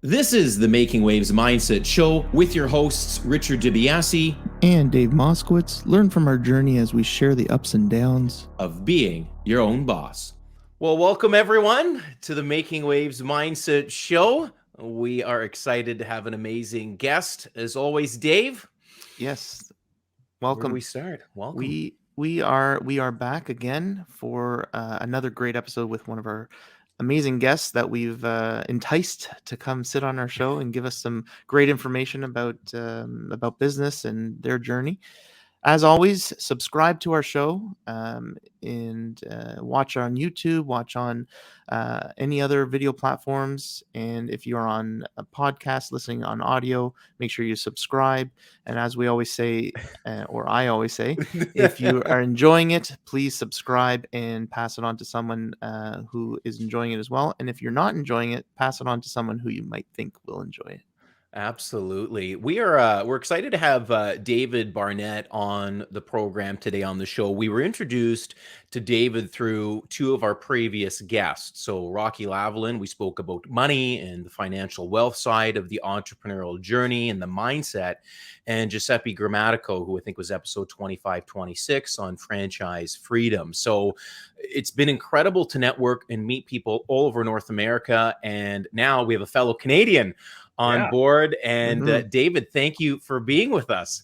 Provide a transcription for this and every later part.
This is the Making Waves Mindset Show with your hosts, Richard Biase and Dave Moskowitz. Learn from our journey as we share the ups and downs of being your own boss. Well, welcome everyone to the Making Waves Mindset Show. We are excited to have an amazing guest. As always, Dave. Yes. Welcome. Where do we start? Welcome. We are back again for another great episode with one of our amazing guests that we've enticed to come sit on our show and give us some great information about business and their journey. As always, subscribe to our show and watch on YouTube, watch on any other video platforms. And if you're on a podcast listening on audio, make sure you subscribe. And as we always say, or I always say, if you are enjoying it, please subscribe and pass it on to someone who is enjoying it as well. And if you're not enjoying it, pass it on to someone who you might think will enjoy it. Absolutely. We're excited to have David Barnett on the program today on the show. We were introduced to David through two of our previous guests. So Rocky Lavalin, we spoke about money and the financial wealth side of the entrepreneurial journey and the mindset. And Giuseppe Grammatico, who I think was episode 25, 26 on franchise freedom. So it's been incredible to network and meet people all over North America. And now we have a fellow Canadian on board. And David, thank you for being with us.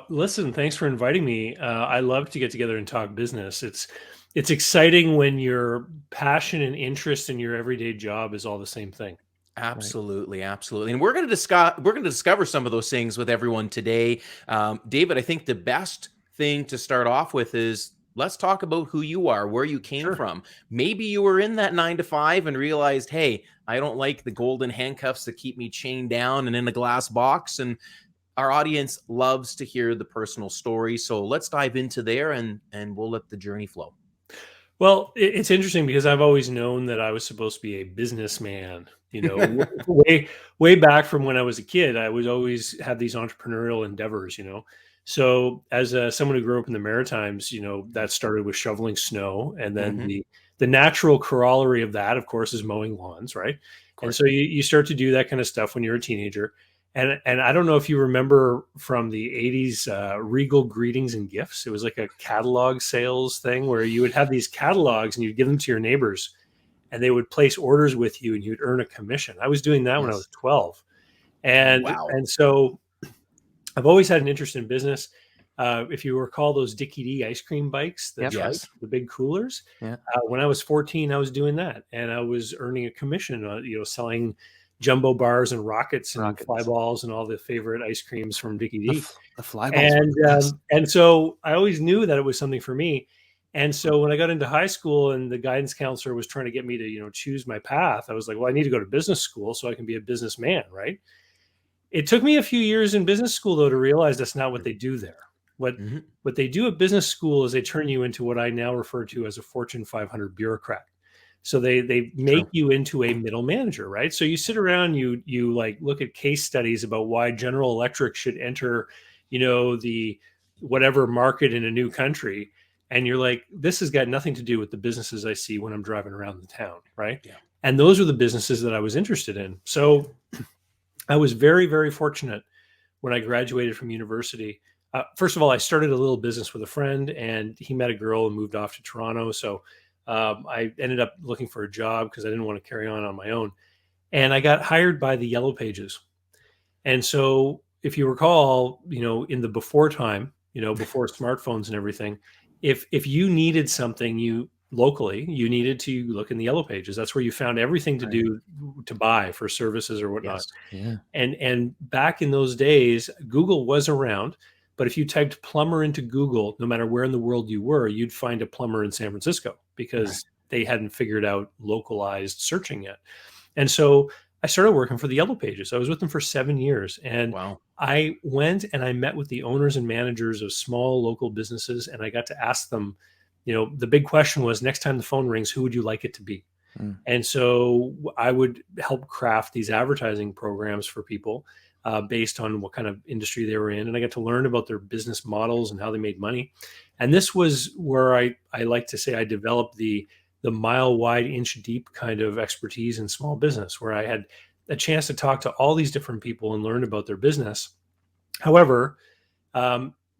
Listen, thanks for inviting me. I love to get together and talk business. It's exciting when your passion and interest in your everyday job is all the same thing. Absolutely, right? Absolutely. And we're going to discover some of those things with everyone today. David, I think the best thing to start off with is let's talk about who you are, where you came from. Maybe you were in that 9-to-5 and realized, hey, I don't like the golden handcuffs that keep me chained down and in a glass box. And our audience loves to hear the personal story. So let's dive into there and we'll let the journey flow. Well, it's interesting because I've always known that I was supposed to be a businessman. You know, way back from when I was a kid, I was always had these entrepreneurial endeavors, you know. So as someone who grew up in the Maritimes, you know, that started with shoveling snow. And then the natural corollary of that, of course, is mowing lawns, right? And so you start to do that kind of stuff when you're a teenager. And I don't know if you remember from the 80s, Regal Greetings and Gifts. It was like a catalog sales thing where you would have these catalogs and you'd give them to your neighbors and they would place orders with you and you'd earn a commission. I was doing that when I was 12. And so I've always had an interest in business. If you recall those Dickie D ice cream bikes, the big coolers. When I was 14, I was doing that, and I was earning a commission on, you know, selling jumbo bars and rockets and fly balls and all the favorite ice creams from Dickie D. The fly balls. And so I always knew that it was something for me. And so when I got into high school and the guidance counselor was trying to get me to, you know, choose my path, I was like, well, I need to go to business school so I can be a businessman, right? It took me a few years in business school, though, to realize that's not what they do there. What they do at business school is they turn you into what I now refer to as a Fortune 500 bureaucrat. So they make you into a middle manager, right? So you sit around, you like look at case studies about why General Electric should enter, you know, the whatever market in a new country. And you're like, this has got nothing to do with the businesses I see when I'm driving around the town, right? Yeah. And those are the businesses that I was interested in. So I was very, very fortunate when I graduated from university. First of all, I started a little business with a friend and he met a girl and moved off to Toronto. So I ended up looking for a job because I didn't want to carry on my own. And I got hired by the Yellow Pages. And so if you recall, you know, in the before time, you know, before smartphones and everything, if you needed something locally, you needed to look in the Yellow Pages. That's where you found everything to do, to buy for services or whatnot. Yes. Yeah. And back in those days, Google was around, but if you typed plumber into Google, no matter where in the world you were, you'd find a plumber in San Francisco because they hadn't figured out localized searching yet. And so I started working for the Yellow Pages. I was with them for 7 years. And I went and I met with the owners and managers of small local businesses. And I got to ask them, you know, the big question was, next time the phone rings, who would you like it to be? And so I would help craft these advertising programs for people based on what kind of industry they were in. And I got to learn about their business models and how they made money. And this was where I like to say I developed the mile wide, inch deep kind of expertise in small business, where I had a chance to talk to all these different people and learn about their business. However,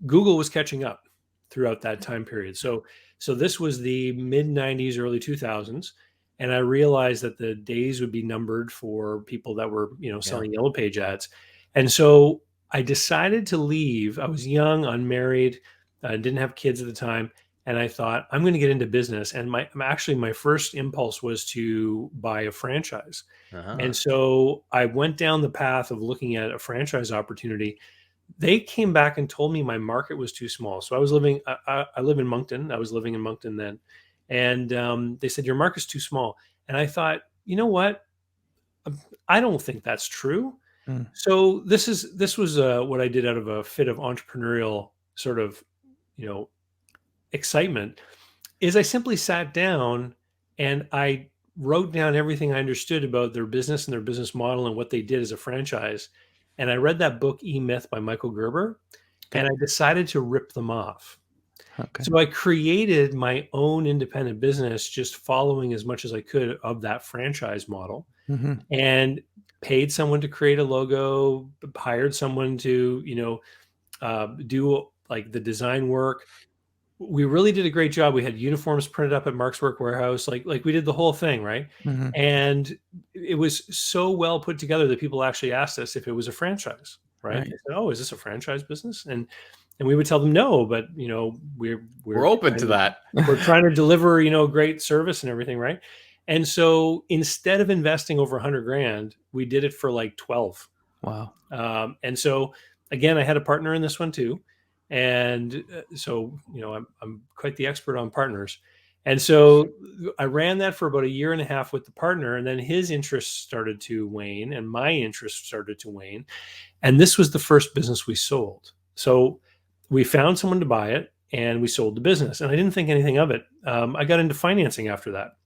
Google was catching up throughout that time period. So this was the mid 90s, early 2000s. And I realized that the days would be numbered for people that were, selling Yellow Page ads. And so I decided to leave. I was young, unmarried, didn't have kids at the time. And I thought, I'm going to get into business. And my first impulse was to buy a franchise. And so I went down the path of looking at a franchise opportunity. They came back and told me my market was too small. So I was living, I live in Moncton. I was living in Moncton then. And they said, your market's too small. And I thought, you know what? I don't think that's true. So this was what I did out of a fit of entrepreneurial sort of, excitement, is I simply sat down and I wrote down everything I understood about their business and their business model and what they did as a franchise. And I read that book, E-Myth by Michael Gerber, and I decided to rip them off. So I created my own independent business, just following as much as I could of that franchise model, and paid someone to create a logo, hired someone to, do like the design work. We really did a great job. We had uniforms printed up at Mark's Work Warehouse. Like we did the whole thing, right? And it was so well put together that people actually asked us if it was a franchise, right? They said, "Oh, is this a franchise business?" And we would tell them no, but we're open to that. We're trying to deliver, great service and everything, right? And so instead of investing over $100,000, we did it for like 12. Wow. And so again, I had a partner in this one too. And so, I'm quite the expert on partners. And so I ran that for about a year and a half with the partner, and then his interest started to wane and my interest started to wane. And this was the first business we sold. So we found someone to buy it and we sold the business, and I didn't think anything of it. I got into financing after that.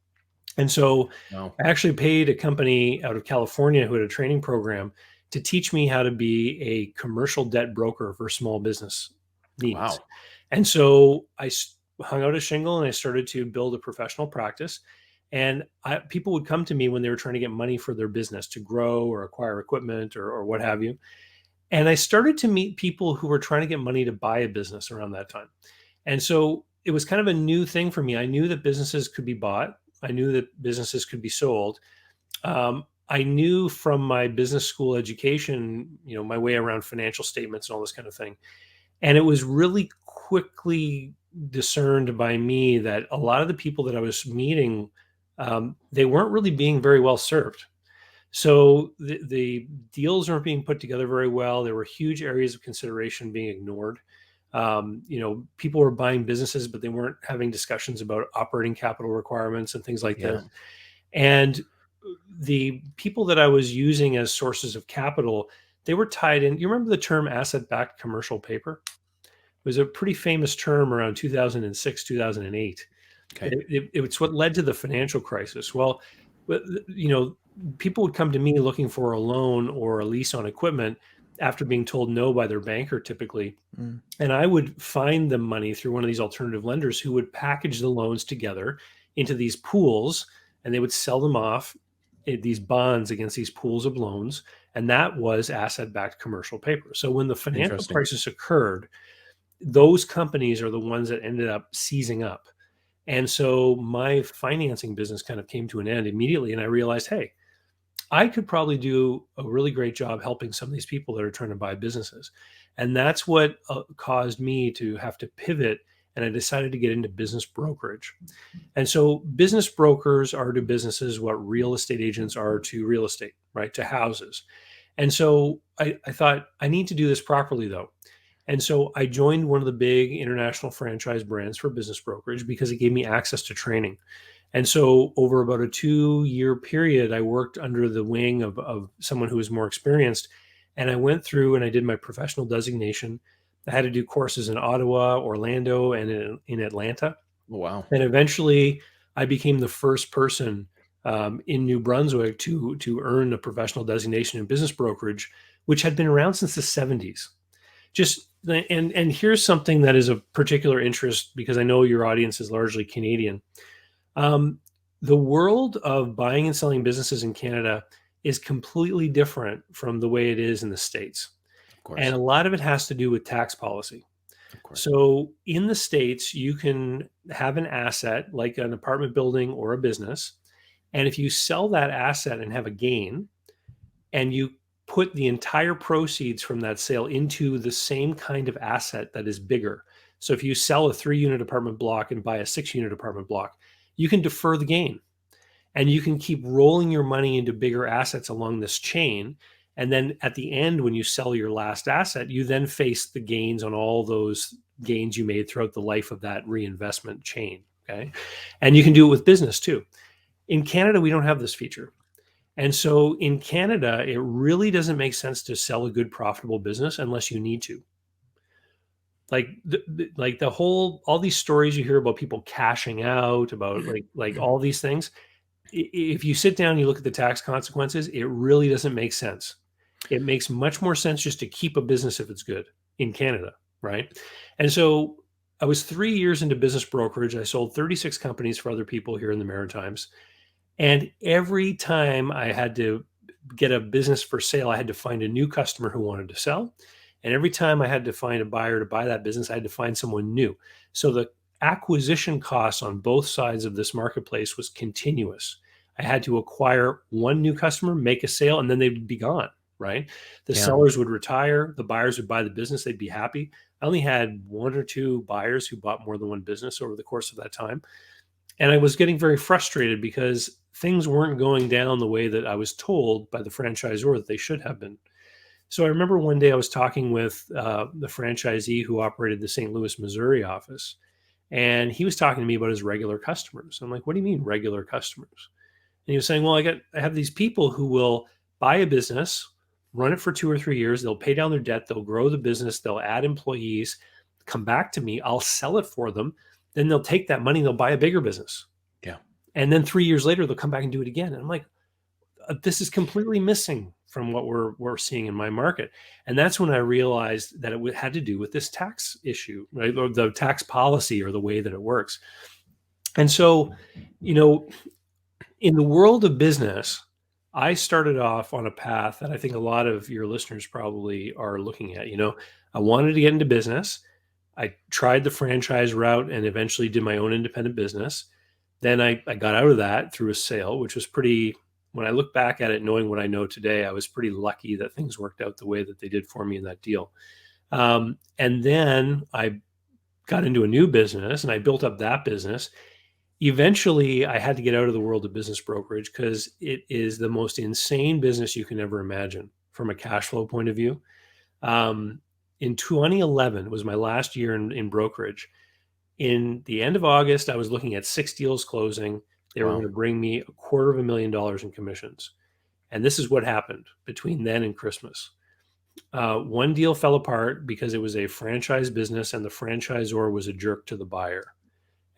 And so I actually paid a company out of California who had a training program to teach me how to be a commercial debt broker for small business needs. Wow. And so I hung out a shingle and I started to build a professional practice. And people would come to me when they were trying to get money for their business to grow or acquire equipment or what have you. And I started to meet people who were trying to get money to buy a business around that time. And so it was kind of a new thing for me. I knew that businesses could be bought. I knew that businesses could be sold. I knew from my business school education, my way around financial statements and all this kind of thing. And it was really quickly discerned by me that a lot of the people that I was meeting, they weren't really being very well served. So the deals weren't being put together very well. There were huge areas of consideration being ignored. People were buying businesses, but they weren't having discussions about operating capital requirements and things like this. And the people that I was using as sources of capital, they were tied in. You remember the term asset-backed commercial paper? It was a pretty famous term around 2006, 2008. Okay. It's what led to the financial crisis. Well, people would come to me looking for a loan or a lease on equipment after being told no by their banker typically. And I would find them money through one of these alternative lenders who would package the loans together into these pools, and they would sell them off, these bonds against these pools of loans. And that was asset-backed commercial paper. So when the financial crisis occurred, those companies are the ones that ended up seizing up. And so my financing business kind of came to an end immediately. And I realized, hey, I could probably do a really great job helping some of these people that are trying to buy businesses. And that's what caused me to have to pivot. And I decided to get into business brokerage. And so business brokers are to businesses what real estate agents are to real estate, right? To houses. And so I thought, I need to do this properly though. And so I joined one of the big international franchise brands for business brokerage because it gave me access to training. And so over about a 2-year period, I worked under the wing of someone who was more experienced. And I went through and I did my professional designation. I had to do courses in Ottawa, Orlando, and in Atlanta. Wow. And eventually I became the first person in New Brunswick to earn a professional designation in business brokerage, which had been around since the 70s. And here's something that is of particular interest because I know your audience is largely Canadian. The world of buying and selling businesses in Canada is completely different from the way it is in the States. Of course. And a lot of it has to do with tax policy. Of course. So in the States, you can have an asset like an apartment building or a business. And if you sell that asset and have a gain, and you put the entire proceeds from that sale into the same kind of asset that is bigger. So if you sell a 3-unit apartment block and buy a 6-unit apartment block, you can defer the gain. And you can keep rolling your money into bigger assets along this chain. And then at the end, when you sell your last asset, you then face the gains on all those gains you made throughout the life of that reinvestment chain. Okay. And you can do it with business too. In Canada, we don't have this feature. And so in Canada, it really doesn't make sense to sell a good, profitable business unless you need to. Like the whole, all these stories you hear about people cashing out, about like all these things. If you sit down and you look at the tax consequences, it really doesn't make sense. It makes much more sense just to keep a business if it's good in Canada, right? And so I was 3 years into business brokerage. I sold 36 companies for other people here in the Maritimes. And every time I had to get a business for sale, I had to find a new customer who wanted to sell. And every time I had to find a buyer to buy that business, I had to find someone new. So the acquisition costs on both sides of this marketplace was continuous. I had to acquire one new customer, make a sale, and then they'd be gone, right? The sellers would retire. The buyers would buy the business. They'd be happy. I only had 1 or 2 buyers who bought more than one business over the course of that time. And I was getting very frustrated because things weren't going down the way that I was told by the franchisor that they should have been. So I remember one day I was talking with the franchisee who operated the St. Louis, Missouri office. And he was talking to me about his regular customers. I'm like, what do you mean regular customers? And he was saying, well, I have these people who will buy a business, run it for 2 or 3 years. They'll pay down their debt. They'll grow the business. They'll add employees, come back to me. I'll sell it for them. Then they'll take that money and they'll buy a bigger business. Yeah. And then 3 years later, they'll come back and do it again. And I'm like, this is completely missing from what we're seeing in my market. And that's when I realized that it had to do with this tax issue, right? Or the tax policy or the way that it works. And so, in the world of business, I started off on a path that I think a lot of your listeners probably are looking at. I wanted to get into business. I tried the franchise route and eventually did my own independent business. Then I got out of that through a sale, which was pretty, when I look back at it, knowing what I know today, I was pretty lucky that things worked out the way that they did for me in that deal. And then I got into a new business and I built up that business. Eventually, I had to get out of the world of business brokerage because it is the most insane business you can ever imagine from a cash flow point of view. In 2011 was my last year in brokerage. In the end of August, I was looking at 6 deals closing. They were going to bring me $250,000 in commissions. And this is what happened between then and Christmas. One deal fell apart because it was a franchise business and the franchisor was a jerk to the buyer.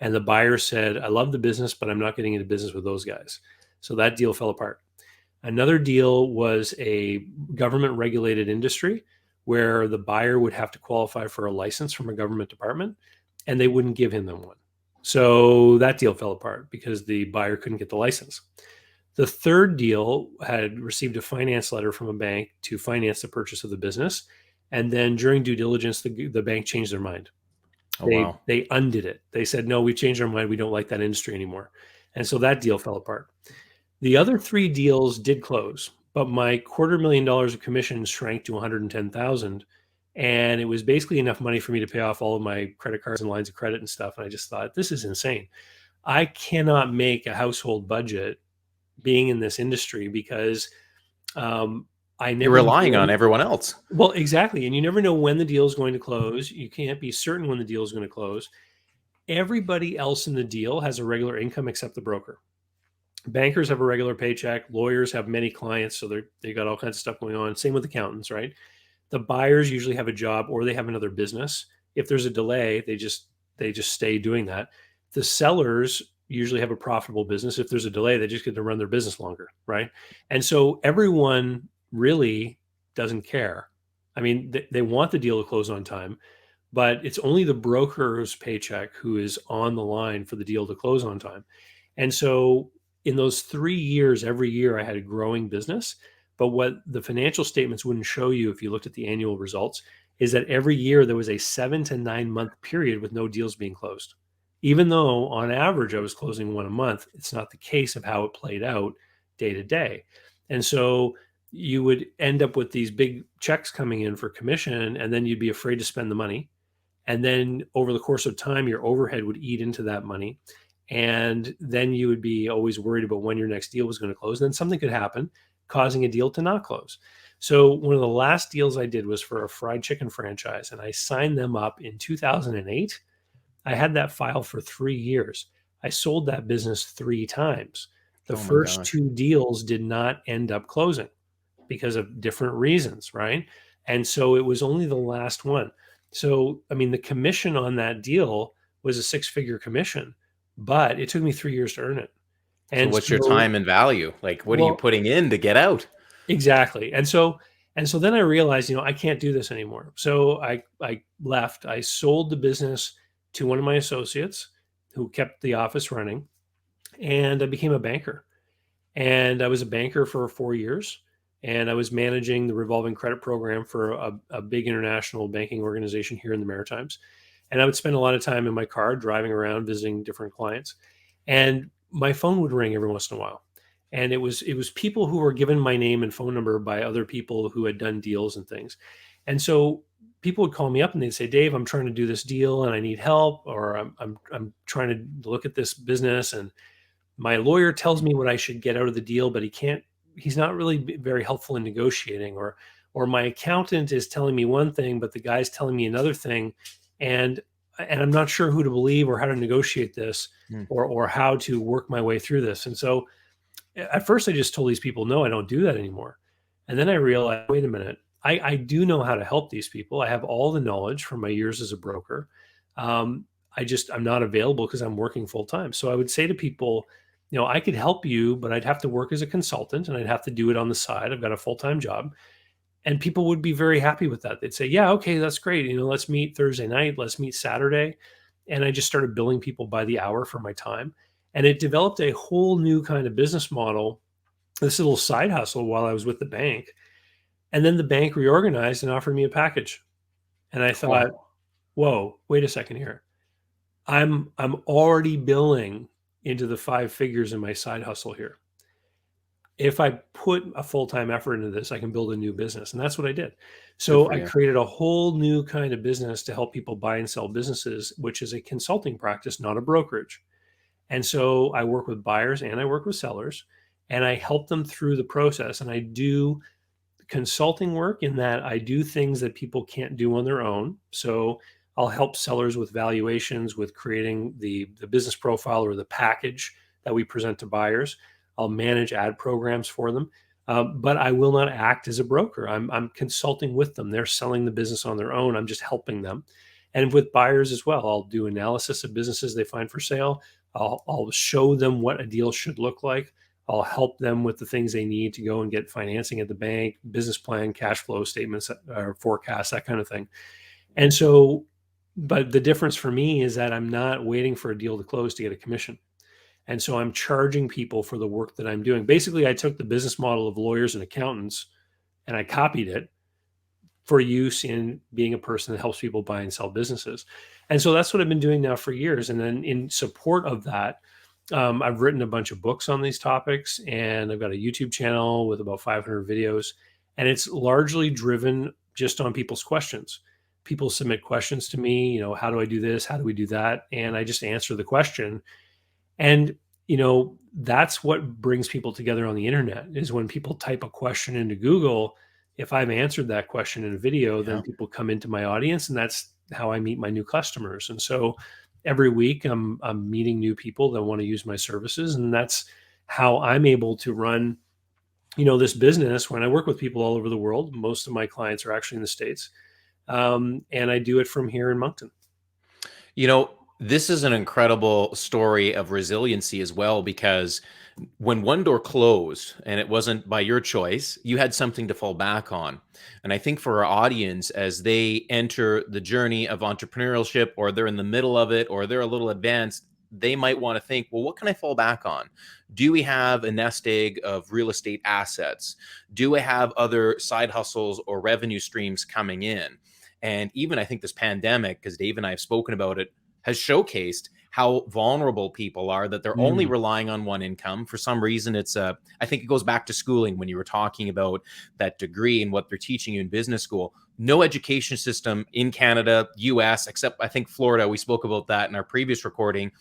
And the buyer said, I love the business, but I'm not getting into business with those guys. So that deal fell apart. Another deal was a government regulated industry where the buyer would have to qualify for a license from a government department and they wouldn't give him one. So that deal fell apart because the buyer couldn't get the license. The third deal had received a finance letter from a bank to finance the purchase of the business. And then during due diligence, the bank changed their mind. They undid it. They said, no, we've changed our mind. We don't like that industry anymore. And so that deal fell apart. The other 3 deals did close, but my $250,000 of commission shrank to $110,000. And it was basically enough money for me to pay off all of my credit cards and lines of credit and stuff. And I just thought, this is insane. I cannot make a household budget being in this industry because you're relying on everyone else. Well, exactly. And you never know when the deal is going to close. You can't be certain when the deal is going to close. Everybody else in the deal has a regular income except the broker. Bankers have a regular paycheck. Lawyers have many clients, so they got all kinds of stuff going on. Same with accountants, right? The buyers usually have a job or they have another business. If there's a delay, they just stay doing that. The sellers usually have a profitable business. If there's a delay, they just get to run their business longer, right? And so everyone really doesn't care. I mean, they want the deal to close on time, but it's only the broker's paycheck who is on the line for the deal to close on time. And so in those 3 years, every year I had a growing business. But what the financial statements wouldn't show you if you looked at the annual results is that every year there was a 7 to 9 month period with no deals being closed. Even though on average I was closing one a month, it's not the case of how it played out day to day. And so you would end up with these big checks coming in for commission, and then you'd be afraid to spend the money. And then over the course of time, your overhead would eat into that money. And then you would be always worried about when your next deal was going to close. Then something could happen, causing a deal to not close. So one of the last deals I did was for a fried chicken franchise, and I signed them up in 2008. I had that file for 3 years. I sold that business 3 times. The Oh my first gosh. 2 deals did not end up closing because of different reasons, right? And so it was only the last one. So, I mean, the commission on that deal was a 6-figure commission, but it took me 3 years to earn it. So And what's your so, time and value? Like, what are you well, putting in to get out? exactly. And so then I realized, I can't do this anymore. So I left. I sold the business to one of my associates who kept the office running, and I became a banker. And I was a banker for 4 years, and I was managing the revolving credit program for a big international banking organization here in the Maritimes. And I would spend a lot of time in my car driving around visiting different clients. And my phone would ring every once in a while. And it was people who were given my name and phone number by other people who had done deals and things. And so people would call me up and they'd say, Dave, I'm trying to do this deal and I need help, or I'm trying to look at this business, and my lawyer tells me what I should get out of the deal, but he's not really very helpful in negotiating, or my accountant is telling me one thing, but the guy's telling me another thing. And I'm not sure who to believe or how to negotiate this, Hmm. or how to work my way through this. And so at first I just told these people, no, I don't do that anymore. And then I realized, wait a minute, I do know how to help these people. I have all the knowledge from my years as a broker. I'm not available because I'm working full time. So I would say to people, I could help you, but I'd have to work as a consultant and I'd have to do it on the side. I've got a full-time job. And people would be very happy with that. They'd say, yeah, okay, that's great. Let's meet Thursday night. Let's meet Saturday. And I just started billing people by the hour for my time. And it developed a whole new kind of business model, this little side hustle while I was with the bank. And then the bank reorganized and offered me a package. And I thought, Wow. whoa, wait a second here. I'm already billing into the 5 figures in my side hustle here. If I put a full-time effort into this, I can build a new business. And that's what I did. Good So for I you. created a whole new kind of business to help people buy and sell businesses, which is a consulting practice, not a brokerage. And so I work with buyers and I work with sellers, and I help them through the process. And I do consulting work in that I do things that people can't do on their own. So I'll help sellers with valuations, with creating the business profile or the package that we present to buyers. I'll manage ad programs for them, but I will not act as a broker. I'm consulting with them. They're selling the business on their own. I'm just helping them. And with buyers as well, I'll do analysis of businesses they find for sale. I'll show them what a deal should look like. I'll help them with the things they need to go and get financing at the bank, business plan, cash flow statements, or forecasts, that kind of thing. And so, but the difference for me is that I'm not waiting for a deal to close to get a commission. And so I'm charging people for the work that I'm doing. Basically, I took the business model of lawyers and accountants and I copied it for use in being a person that helps people buy and sell businesses. And so that's what I've been doing now for years. And then in support of that, I've written a bunch of books on these topics, and I've got a YouTube channel with about 500 videos. And it's largely driven just on people's questions. People submit questions to me, how do I do this? How do we do that? And I just answer the question. And, that's what brings people together on the internet, is when people type a question into Google. If I've answered that question in a video, then Yeah. people come into my audience, and that's how I meet my new customers. And so every week I'm meeting new people that want to use my services. And that's how I'm able to run, this business when I work with people all over the world. Most of my clients are actually in the States. And I do it from here in Moncton. This is an incredible story of resiliency as well, because when one door closed and it wasn't by your choice, you had something to fall back on. And I think for our audience, as they enter the journey of entrepreneurship, or they're in the middle of it, or they're a little advanced, they might want to think, well, what can I fall back on? Do we have a nest egg of real estate assets? Do I have other side hustles or revenue streams coming in? And even I think this pandemic, because Dave and I have spoken about it, has showcased how vulnerable people are, that they're only relying on one income. For some reason, I think it goes back to schooling when you were talking about that degree and what they're teaching you in business school. No education system in Canada, US, except I think Florida, we spoke about that in our previous recording,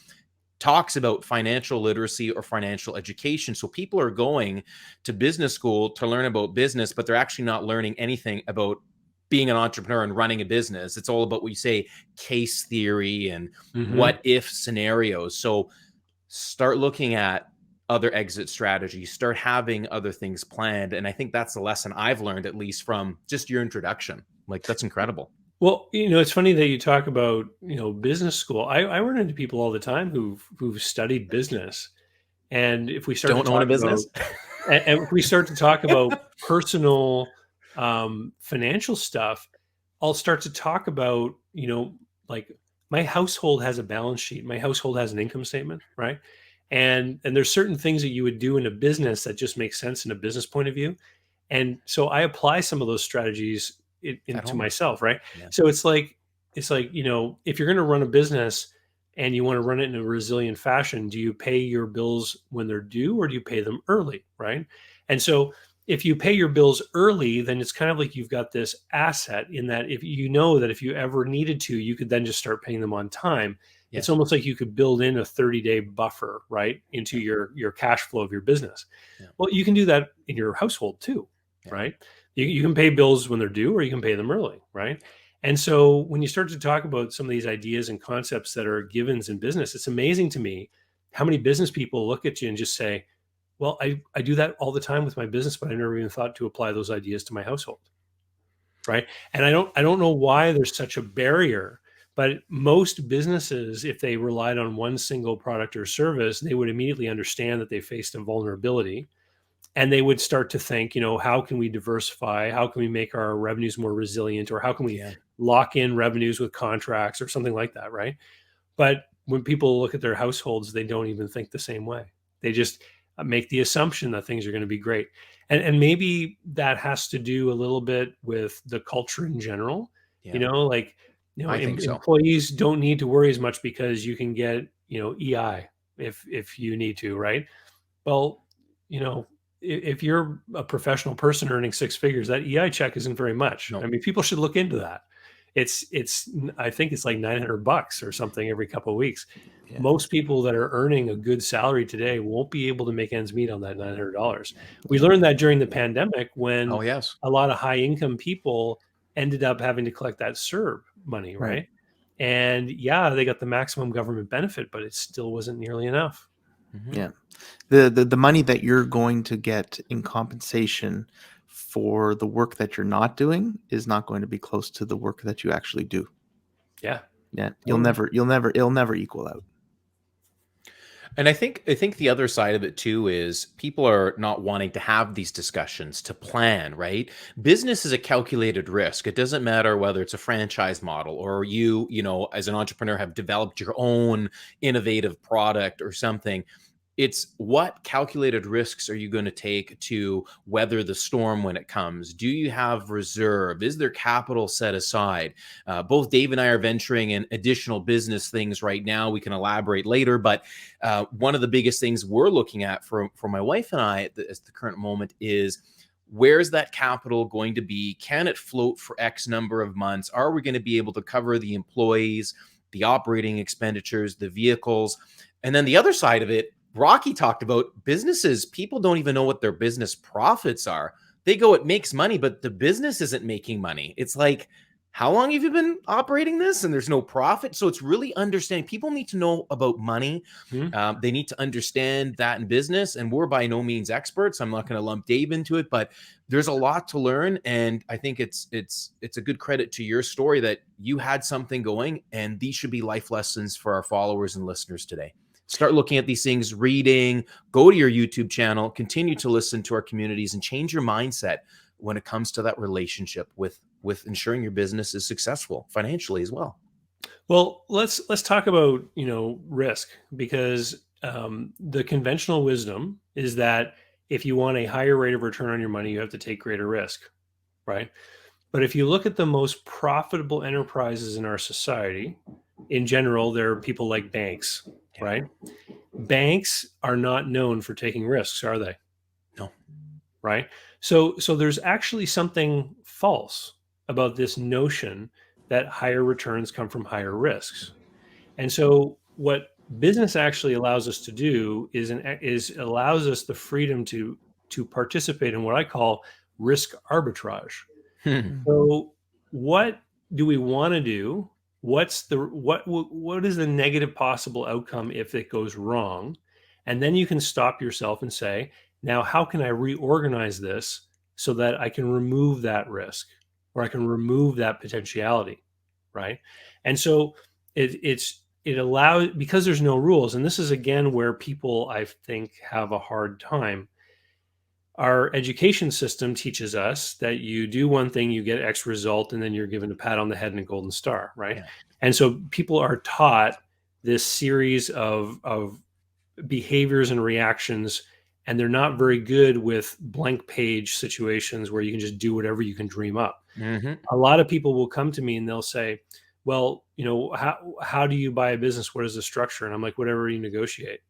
talks about financial literacy or financial education. So people are going to business school to learn about business, but they're actually not learning anything about being an entrepreneur and running a business. It's all about what you say, case theory and what if scenarios. So start looking at other exit strategies, start having other things planned. And I think that's the lesson I've learned, at least from just your introduction. Like, that's incredible. Well, it's funny that you talk about, business school. I run into people all the time who've studied business. And if we start Don't own a business. And if we start to talk about personal financial stuff, I'll start to talk about, like, my household has a balance sheet. My household has an income statement, right? And there's certain things that you would do in a business that just make sense in a business point of view. And so I apply some of those strategies into myself, right? Yeah. So it's like, if you're going to run a business and you want to run it in a resilient fashion, do you pay your bills when they're due, or do you pay them early, right? And so if you pay your bills early, then it's kind of like you've got this asset in that if you know that if you ever needed to, you could then just start paying them on time. Yes. It's almost like you could build in a 30-day buffer, right, into your cash flow of your business. Yeah. Well, you can do that in your household too, right? You can pay bills when they're due, or you can pay them early, right? And so when you start to talk about some of these ideas and concepts that are givens in business, it's amazing to me how many business people look at you and just say, well, I do that all the time with my business, but I never even thought to apply those ideas to my household, right? And I don't know why there's such a barrier, but most businesses, if they relied on one single product or service, they would immediately understand that they faced a vulnerability. And they would start to think, how can we diversify? How can we make our revenues more resilient? Or how can we lock in revenues with contracts or something like that, right? But when people look at their households, they don't even think the same way. They just make the assumption that things are going to be great. And maybe that has to do a little bit with the culture in general. I think so. Employees don't need to worry as much because you can get, EI if you need to, right? Well, if you're a professional person earning six figures, that EI check isn't very much. No. I mean, people should look into that. I think it's like $900 or something every couple of weeks. Yeah. Most people that are earning a good salary today won't be able to make ends meet on that $900. We learned that during the pandemic when a lot of high income people ended up having to collect that CERB money, right? And they got the maximum government benefit, but it still wasn't nearly enough. Mm-hmm. Yeah. The money that you're going to get in compensation for the work that you're not doing is not going to be close to the work that you actually do. Yeah. Yeah. It'll never equal out. And I think the other side of it too is people are not wanting to have these discussions to plan, right? Business is a calculated risk. It doesn't matter whether it's a franchise model or you as an entrepreneur have developed your own innovative product or something. It's what calculated risks are you going to take to weather the storm when it comes? Do you have reserve? Is there capital set aside? Both Dave and I are venturing in additional business things right now. We can elaborate later, but one of the biggest things we're looking at for my wife and I at the current moment is, where's that capital going to be? Can it float for X number of months? Are we going to be able to cover the employees, the operating expenditures, the vehicles? And then the other side of it, Rocky talked about businesses. People don't even know what their business profits are. They go, it makes money, but the business isn't making money. It's like, how long have you been operating this? And there's no profit. So it's really understanding. People need to know about money. Mm-hmm. They need to understand that in business. And we're by no means experts. I'm not going to lump Dave into it, but there's a lot to learn. And I think it's a good credit to your story that you had something going, and these should be life lessons for our followers and listeners today. Start looking at these things, reading, go to your YouTube channel, continue to listen to our communities, and change your mindset when it comes to that relationship with ensuring your business is successful financially as well. Well, let's talk about, risk, because the conventional wisdom is that if you want a higher rate of return on your money, you have to take greater risk, right? But if you look at the most profitable enterprises in our society, in general, there are people like banks, Yeah. right? Banks are not known for taking risks, are they? No. Right? So there's actually something false about this notion that higher returns come from higher risks. And so what business actually allows us to do is allows us the freedom to participate in what I call risk arbitrage. Hmm. So what do we want to do? What is the negative possible outcome if it goes wrong? And then you can stop yourself and say, now how can I reorganize this so that I can remove that risk, or I can remove that potentiality, right? And so it allows, because there's no rules, and this is again where people I think have a hard time. Our education system teaches us that you do one thing, you get X result, and then you're given a pat on the head and a golden star, right? Yeah. And so people are taught this series of behaviors and reactions, and they're not very good with blank page situations where you can just do whatever you can dream up. Hmm. A lot of people will come to me and they'll say, well, how do you buy a business? What is the structure? And I'm like, whatever you negotiate.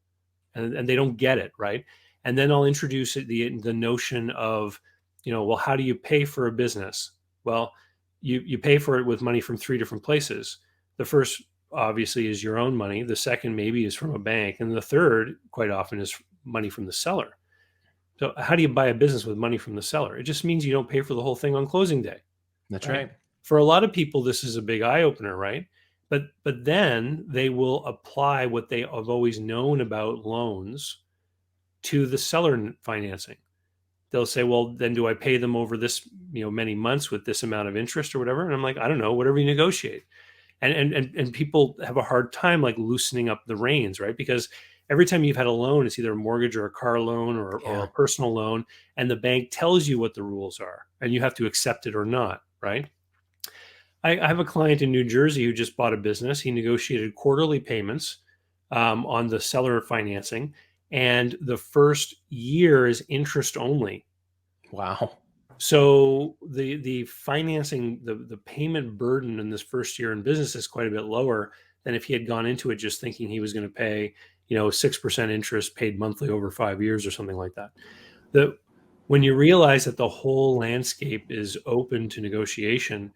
And they don't get it, right? And then I'll introduce the notion of, well, how do you pay for a business? Well, you pay for it with money from three different places. The first obviously is your own money. The second maybe is from a bank, and the third quite often is money from the seller. So how do you buy a business with money from the seller? It just means you don't pay for the whole thing on closing day. That's Right? right. For a lot of people, this is a big eye opener, right? But then they will apply what they have always known about loans to the seller financing. They'll say, well, then do I pay them over this, many months with this amount of interest or whatever? And I'm like, I don't know, whatever you negotiate. And people have a hard time like loosening up the reins, right? Because every time you've had a loan, it's either a mortgage or a car loan or Yeah. a personal loan, and the bank tells you what the rules are, and you have to accept it or not, right? I have a client in New Jersey who just bought a business. He negotiated quarterly payments on the seller financing, and the first year is interest only. Wow. So the financing, the payment burden in this first year in business is quite a bit lower than if he had gone into it just thinking he was going to pay, 6% interest paid monthly over 5 years or something like that. When you realize that the whole landscape is open to negotiation,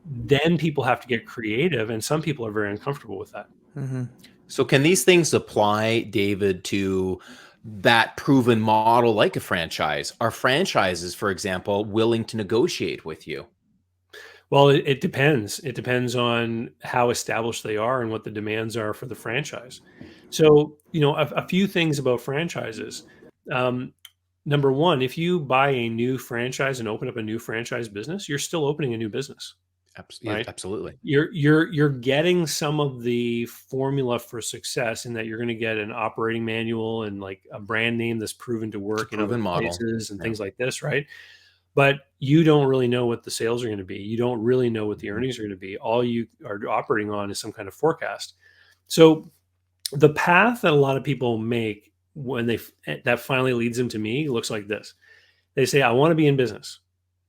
then people have to get creative, and some people are very uncomfortable with that. Mm-hmm. So can these things apply, David, to that proven model like a franchise? Are franchises, for example, willing to negotiate with you? Well, it depends. It depends on how established they are and what the demands are for the franchise. So, a few things about franchises. Um, Number one, if you buy a new franchise and open up a new franchise business, you're still opening a new business, Yeah, right? absolutely. You're getting some of the formula for success in that you're going to get an operating manual and like a brand name that's proven to It's a work in other proven model. places and Yeah. things like this, right? But you don't really know what the sales are going to be. You don't really know what the Mhm. earnings are going to be. All you are operating on is some kind of forecast. So the path that a lot of people make when that finally leads them to me looks like this. They say, I want to be in business,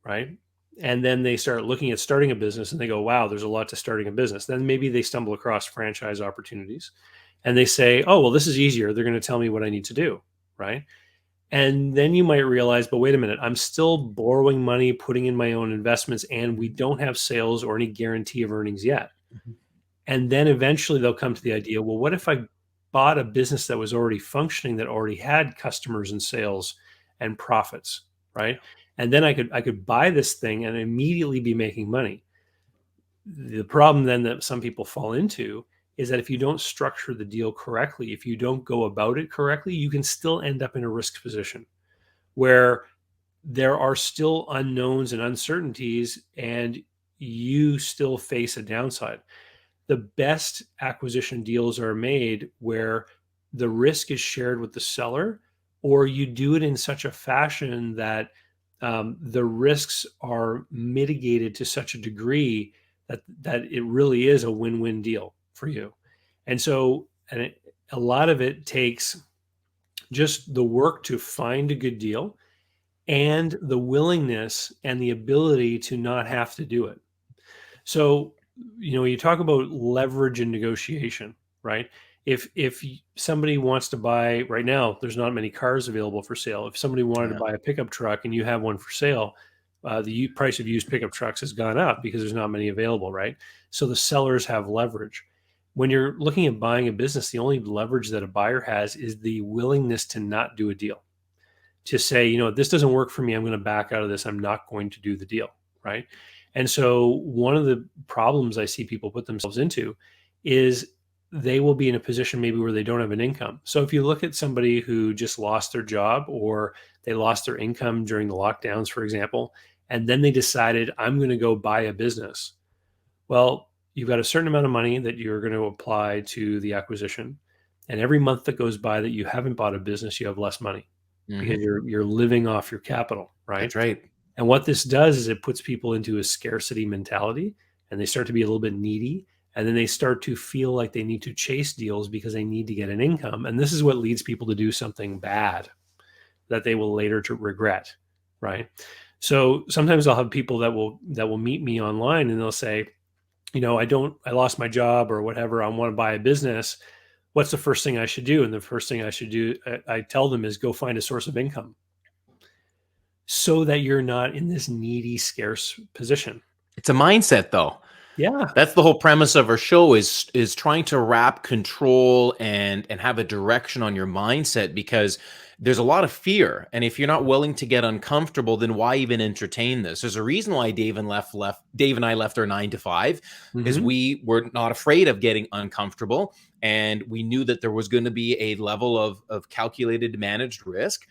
right? And then they start looking at starting a business and they go, wow, there's a lot to starting a business. Then maybe they stumble across franchise opportunities and they say, oh, well, this is easier. They're going to tell me what I need to do, right? And then you might realize, but wait a minute, I'm still borrowing money, putting in my own investments, and we don't have sales or any guarantee of earnings yet. Mhm. And then eventually they'll come to the idea, well, what if I bought a business that was already functioning, that already had customers and sales and profits, right? And then I could buy this thing and immediately be making money. The problem then that some people fall into is that if you don't structure the deal correctly, if you don't go about it correctly, you can still end up in a risk position where there are still unknowns and uncertainties, and you still face a downside. The best acquisition deals are made where the risk is shared with the seller, or you do it in such a fashion that the risks are mitigated to such a degree that it really is a win-win deal for you. And so, a lot of it takes just the work to find a good deal and the willingness and the ability to not have to do it. So, you talk about leverage and negotiation, right? If somebody wants to buy right now, there's not many cars available for sale. If somebody wanted to Yeah. buy a pickup truck and you have one for sale, the price of used pickup trucks has gone up because there's not many available, right? So the sellers have leverage. When you're looking at buying a business, the only leverage that a buyer has is the willingness to not do a deal, to say, this doesn't work for me. I'm going to back out of this. I'm not going to do the deal, right? And so one of the problems I see people put themselves into is they will be in a position maybe where they don't have an income. So if you look at somebody who just lost their job or they lost their income during the lockdowns, for example, and then they decided, I'm going to go buy a business. Well, you've got a certain amount of money that you're going to apply to the acquisition. And every month that goes by that you haven't bought a business, you have less money because you're living off your capital, right? That's right. And what this does is it puts people into a scarcity mentality, and they start to be a little bit needy, and then they start to feel like they need to chase deals because they need to get an income. And this is what leads people to do something bad that they will later to regret, right? So sometimes I'll have people that will meet me online and they'll say, I lost my job or whatever. I want to buy a business. What's the first thing I should do? And the first thing I should do, I tell them, is go find a source of income so that you're not in this needy, scarce position. It's a mindset, though. Yeah. That's the whole premise of our show is trying to wrap control and have a direction on your mindset, because there's a lot of fear. And if you're not willing to get uncomfortable, then why even entertain this? There's a reason why Dave and I left our 9 to 5 is we were not afraid of getting uncomfortable. And we knew that there was going to be a level of calculated managed risk.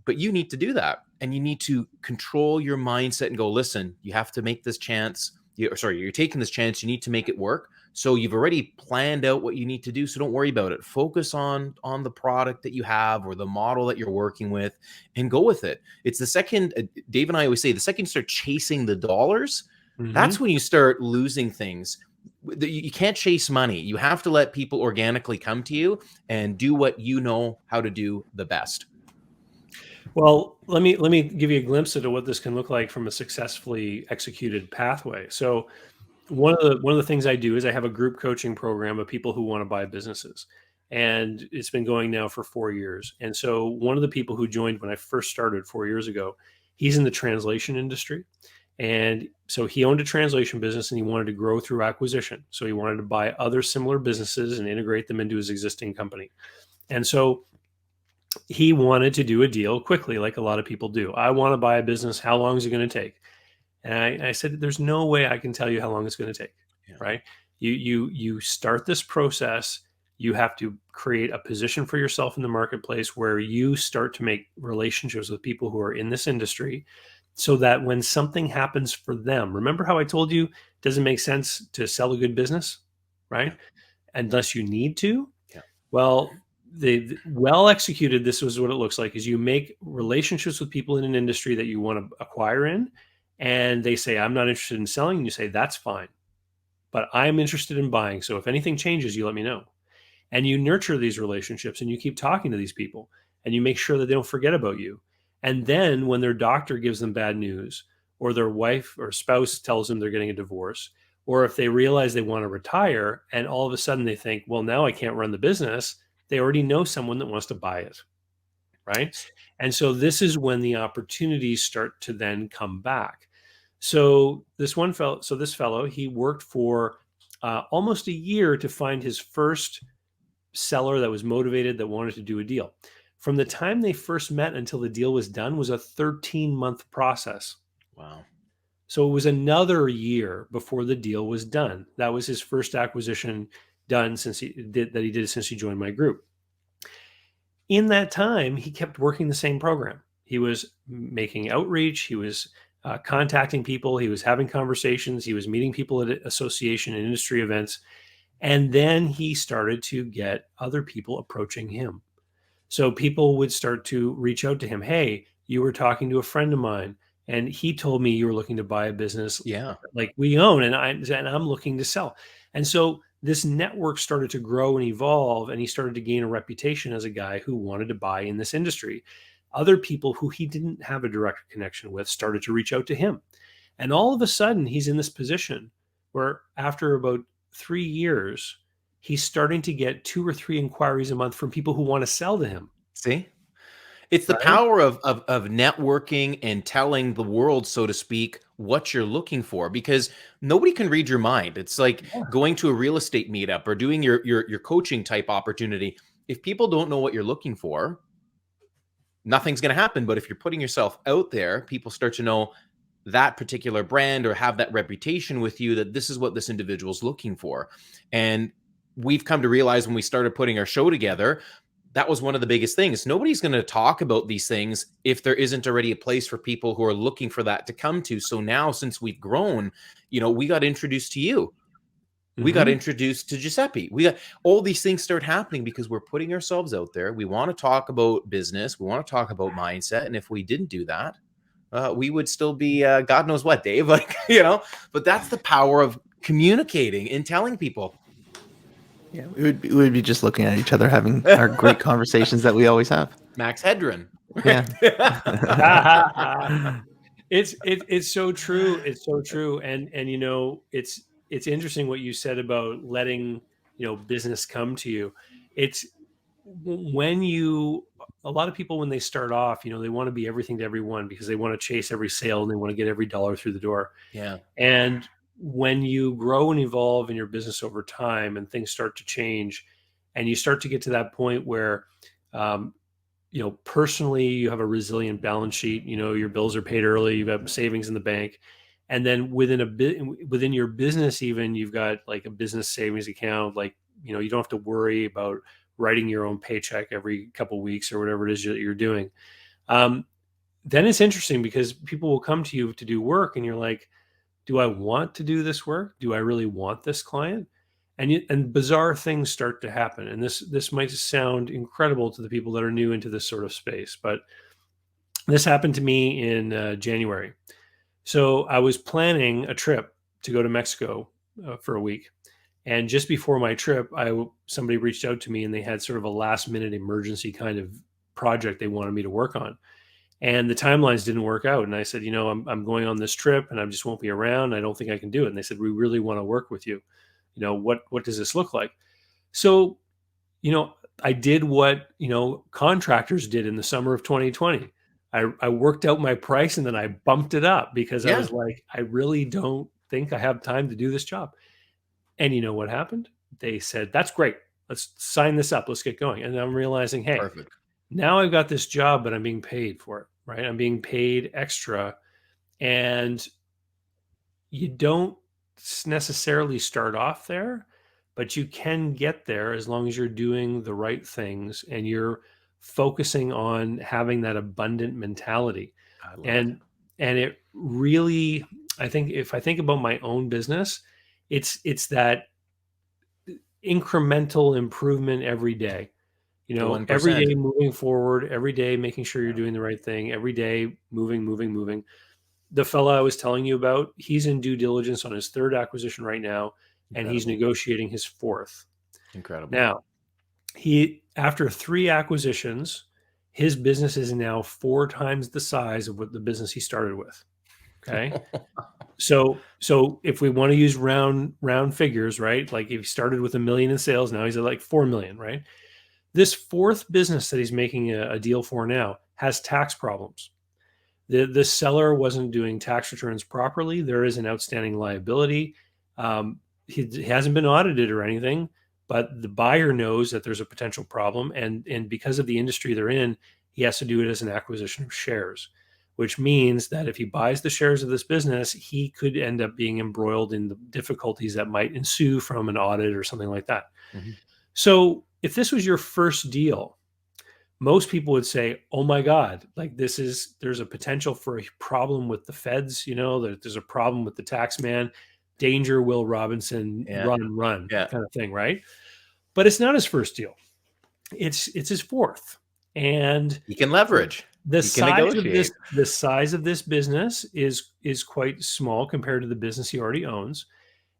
But you need to do that. And you need to control your mindset and go, listen, you have to make this chance. You're taking this chance. You need to make it work. So you've already planned out what you need to do. So don't worry about it. Focus on the product that you have or the model that you're working with and go with it. It's the second, Dave and I always say, the second you start chasing the dollars, that's when you start losing things. You can't chase money. You have to let people organically come to you and do what you know how to do the best. Well, let me give you a glimpse into what this can look like from a successfully executed pathway. So one of the things I do is I have a group coaching program of people who want to buy businesses. And it's been going now for 4 years. And so one of the people who joined when I first started 4 years ago, he's in the translation industry. And so he owned a translation business and he wanted to grow through acquisition. So he wanted to buy other similar businesses and integrate them into his existing company. And so he wanted to do a deal quickly, like a lot of people do. I want to buy a business. How long is it going to take? And I said, there's no way I can tell you how long it's going to take, right? You start this process. You have to create a position for yourself in the marketplace where you start to make relationships with people who are in this industry so that when something happens for them, remember how I told you it doesn't make sense to sell a good business, right? Unless you need to. Yeah. Well, the well executed, this was what it looks like, is you make relationships with people in an industry that you want to acquire in, and they say, I'm not interested in selling. And you say, that's fine, but I'm interested in buying. So if anything changes, you let me know. And you nurture these relationships and you keep talking to these people and you make sure that they don't forget about you. And then when their doctor gives them bad news, or their wife or spouse tells them they're getting a divorce, or if they realize they want to retire and all of a sudden they think, well, now I can't run the business, they already know someone that wants to buy it, right? And so this is when the opportunities start to then come back. So this fellow, he worked for almost a year to find his first seller that was motivated, that wanted to do a deal. From the time they first met until the deal was done was a 13-month process. Wow. So it was another year before the deal was done. That was his first acquisition done since he joined my group. In that time, he kept working the same program. He was making outreach. He was contacting people. He was having conversations. He was meeting people at association and industry events. And then he started to get other people approaching him. So people would start to reach out to him. Hey, you were talking to a friend of mine And he told me, you were looking to buy a business Yeah. like we own, and I'm looking to sell. And so this network started to grow and evolve, and he started to gain a reputation as a guy who wanted to buy in this industry. Other people who he didn't have a direct connection with started to reach out to him. And all of a sudden, he's in this position where after about 3 years, he's starting to get 2 or 3 inquiries a month from people who want to sell to him. See? It's the Right? power of networking and telling the world, so to speak, what you're looking for, because nobody can read your mind. It's like going to a real estate meetup or doing your coaching type opportunity. If people don't know what you're looking for, nothing's going to happen. But if you're putting yourself out there, people start to know that particular brand or have that reputation with you, that this is what this individual's looking for. And we've come to realize when we started putting our show together, that was one of the biggest things. Nobody's going to talk about these things if there isn't already a place for people who are looking for that to come to. So now, since we've grown, we got introduced to you. We got introduced to Giuseppe. We got all these things start happening because we're putting ourselves out there. We want to talk about business. We want to talk about mindset. And if we didn't do that, we would still be God knows what, Dave. But that's the power of communicating and telling people. Yeah, we would be just looking at each other, having our great conversations that we always have. Max Hedron. Yeah. It's so true. It's so true. And it's interesting what you said about letting, business come to you. It's when a lot of people, when they start off, they want to be everything to everyone because they want to chase every sale and they want to get every dollar through the door. Yeah. And when you grow and evolve in your business over time and things start to change and you start to get to that point where, personally, you have a resilient balance sheet, your bills are paid early, you've got savings in the bank. And then within your business, even you've got like a business savings account, like, you don't have to worry about writing your own paycheck every couple of weeks or whatever it is that you're doing. Then it's interesting because people will come to you to do work and you're like, do I want to do this work? Do I really want this client? And bizarre things start to happen. And this might sound incredible to the people that are new into this sort of space, but this happened to me in January. So I was planning a trip to go to Mexico for a week. And just before my trip, somebody reached out to me and they had sort of a last minute emergency kind of project they wanted me to work on. And the timelines didn't work out. And I said, I'm going on this trip and I just won't be around. I don't think I can do it. And they said, we really want to work with you. What does this look like? So, I did what, contractors did in the summer of 2020. I worked out my price and then I bumped it up because I was like, I really don't think I have time to do this job. And you know what happened? They said, that's great. Let's sign this up. Let's get going. And I'm realizing, hey, Perfect. Now I've got this job, but I'm being paid for it, right? I'm being paid extra. And you don't necessarily start off there, but you can get there as long as you're doing the right things and you're focusing on having that abundant mentality. And it really, I think if I think about my own business, it's that incremental improvement every day. 1%. Every day moving forward, every day making sure you're doing the right thing, every day moving. The fella I was telling you about, he's in due diligence on his 3rd acquisition right now, and he's negotiating his 4th. Incredible. Now, after 3 acquisitions, his business is now 4 times the size of what the business he started with. Okay. So if we want to use round figures, right? Like if he started with $1 million in sales, now he's at like 4 million, right? This 4th business that he's making a deal for now has tax problems. The seller wasn't doing tax returns properly. There is an outstanding liability. He hasn't been audited or anything, but the buyer knows that there's a potential problem. And because of the industry they're in, he has to do it as an acquisition of shares, which means that if he buys the shares of this business, he could end up being embroiled in the difficulties that might ensue from an audit or something like that. Mm-hmm. So if this was your first deal, most people would say, oh my God, like there's a potential for a problem with the feds, there's a problem with the tax man, danger, Will Robinson, run kind of thing, right? But it's not his first deal. It's his 4th. And he can leverage. The He can size of negotiate. this business is quite small compared to the business he already owns.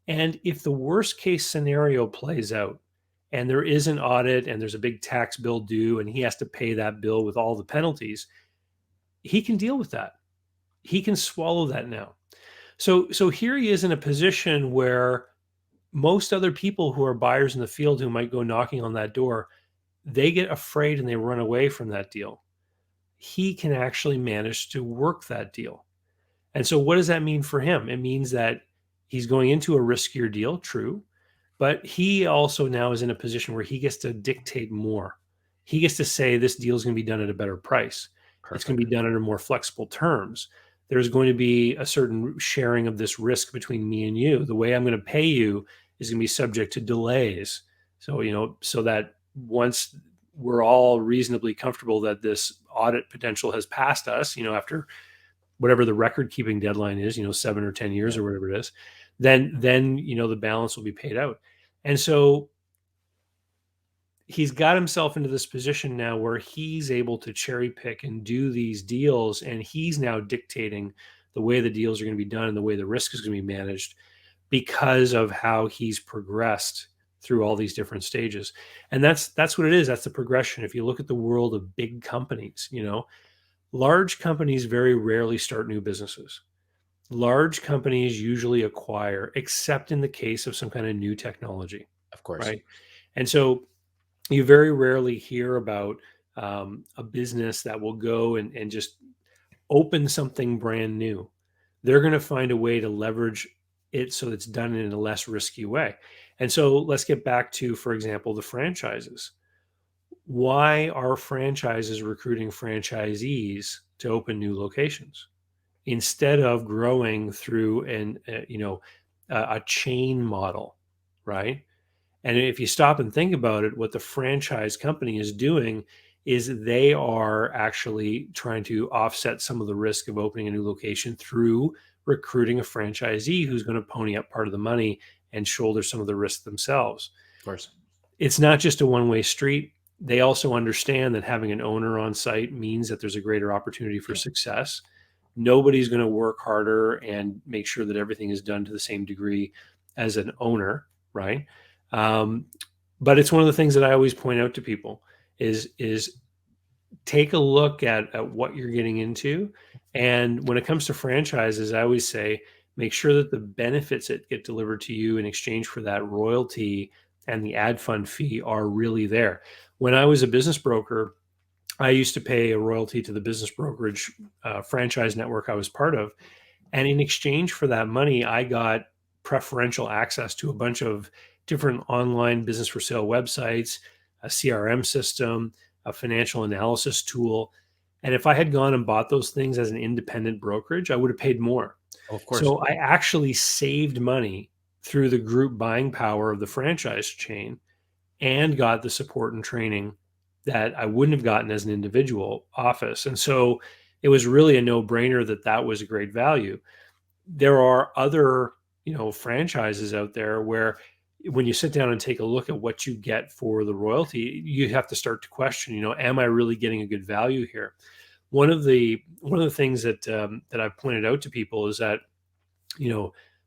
And if the worst case scenario plays out and there is an audit and there's a big tax bill due and he has to pay that bill with all the penalties, he can deal with that. He can swallow that now. So here he is in a position where most other people who are buyers in the field who might go knocking on that door, they get afraid and they run away from that deal. He can actually manage to work that deal. And so what does that mean for him? It means that he's going into a riskier deal, true, but he also now is in a position where he gets to dictate more. He gets to say this deal is going to be done at a better price. It's going to be done under more flexible terms. There's going to be a certain sharing of this risk between me and you. The way I'm going to pay you is going to be subject to delays. So, so that once we're all reasonably comfortable that this audit potential has passed us, after whatever the record keeping deadline is, 7 or 10 years or whatever it is, then the balance will be paid out. And so he's got himself into this position now where he's able to cherry pick and do these deals, and he's now dictating the way the deals are going to be done and the way the risk is going to be managed because of how he's progressed through all these different stages. And that's what it is. That's the progression. If you look at the world of big companies, large companies very rarely start new businesses. Large companies usually acquire, except in the case of some kind of new technology. Of course. Right. And so you very rarely hear about a business that will go and just open something brand new. They're going to find a way to leverage it so it's done in a less risky way. And so let's get back to, for example, the franchises. Why are franchises recruiting franchisees to open new locations instead of growing through a chain model, right? And if you stop and think about it, what the franchise company is doing is they are actually trying to offset some of the risk of opening a new location through recruiting a franchisee who's going to pony up part of the money and shoulder some of the risk themselves. Of course. It's not just a one-way street. They also understand that having an owner on site means that there's a greater opportunity for success. Nobody's going to work harder and make sure that everything is done to the same degree as an owner, right? But it's one of the things that I always point out to people is take a look at what you're getting into. And when it comes to franchises, I always say, make sure that the benefits that get delivered to you in exchange for that royalty and the ad fund fee are really there. When I was a business broker, I used to pay a royalty to the business brokerage franchise network I was part of. And in exchange for that money, I got preferential access to a bunch of different online business for sale websites, a CRM system, a financial analysis tool. And if I had gone and bought those things as an independent brokerage, I would have paid more. Of course. So I actually saved money through the group buying power of the franchise chain and got the support and training that I wouldn't have gotten as an individual office. And so it was really a no-brainer that was a great value. There are other, franchises out there where when you sit down and take a look at what you get for the royalty, you have to start to question, am I really getting a good value here? One of the things that I've pointed out to people is that,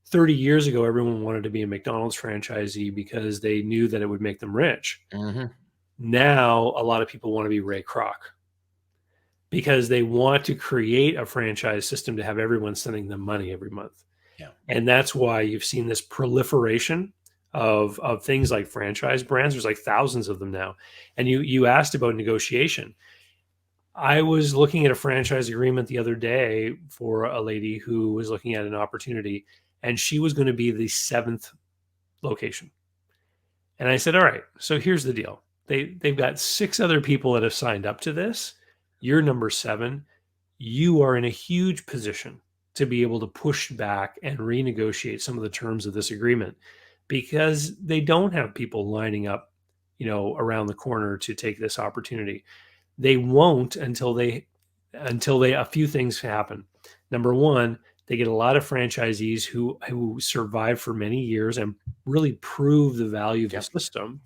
30 years ago, everyone wanted to be a McDonald's franchisee because they knew that it would make them rich. Mm-hmm. Now, a lot of people want to be Ray Kroc because they want to create a franchise system to have everyone sending them money every month. Yeah. And that's why you've seen this proliferation of things like franchise brands. There's like thousands of them now. And you asked about negotiation. I was looking at a franchise agreement the other day for a lady who was looking at an opportunity, and she was going to be the 7th location. And I said, all right, so here's the deal. They've got 6 other people that have signed up to this. You're number 7. You are in a huge position to be able to push back and renegotiate some of the terms of this agreement because they don't have people lining up, around the corner to take this opportunity. They won't until a few things happen. Number one, they get a lot of franchisees who survive for many years and really prove the value of the system.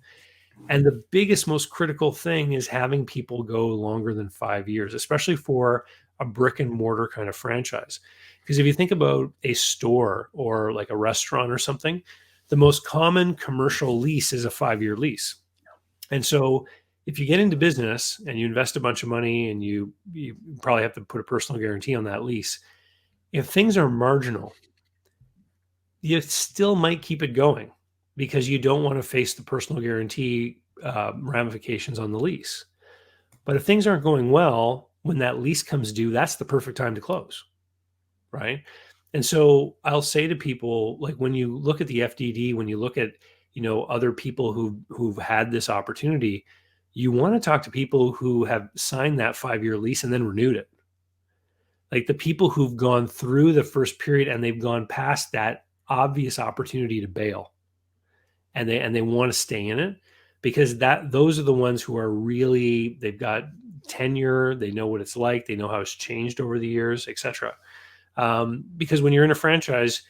And the biggest, most critical thing is having people go longer than 5 years, especially for a brick and mortar kind of franchise. Because if you think about a store or like a restaurant or something, the most common commercial lease is a 5-year lease. And so if you get into business and you invest a bunch of money and you probably have to put a personal guarantee on that lease, if things are marginal, you still might keep it going because you don't want to face the personal guarantee ramifications on the lease. But if things aren't going well, when that lease comes due, that's the perfect time to close, right? And so I'll say to people, like when you look at the FDD, when you look at other people who've had this opportunity, you want to talk to people who have signed that 5-year lease and then renewed it. Like the people who've gone through the first period and they've gone past that obvious opportunity to bail, and they want to stay in it, because those are the ones who are really, they've got tenure, they know what it's like, they know how it's changed over the years, etc. Because when you're in a franchise,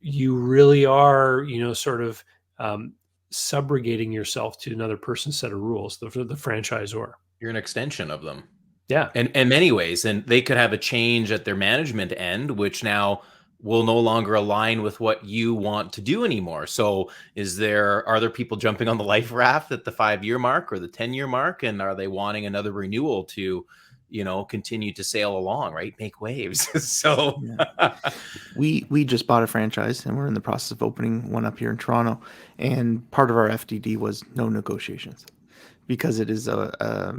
you really are, sort of subrogating yourself to another person's set of rules, the franchisor. You're an extension of them. Yeah. And in many ways, and they could have a change at their management end, which now will no longer align with what you want to do anymore. So are there people jumping on the life raft at the 5-year mark or the 10-year mark? And are they wanting another renewal to, continue to sail along, right? Make waves. So yeah. we just bought a franchise and we're in the process of opening one up here in Toronto. And part of our FDD was no negotiations, because it is a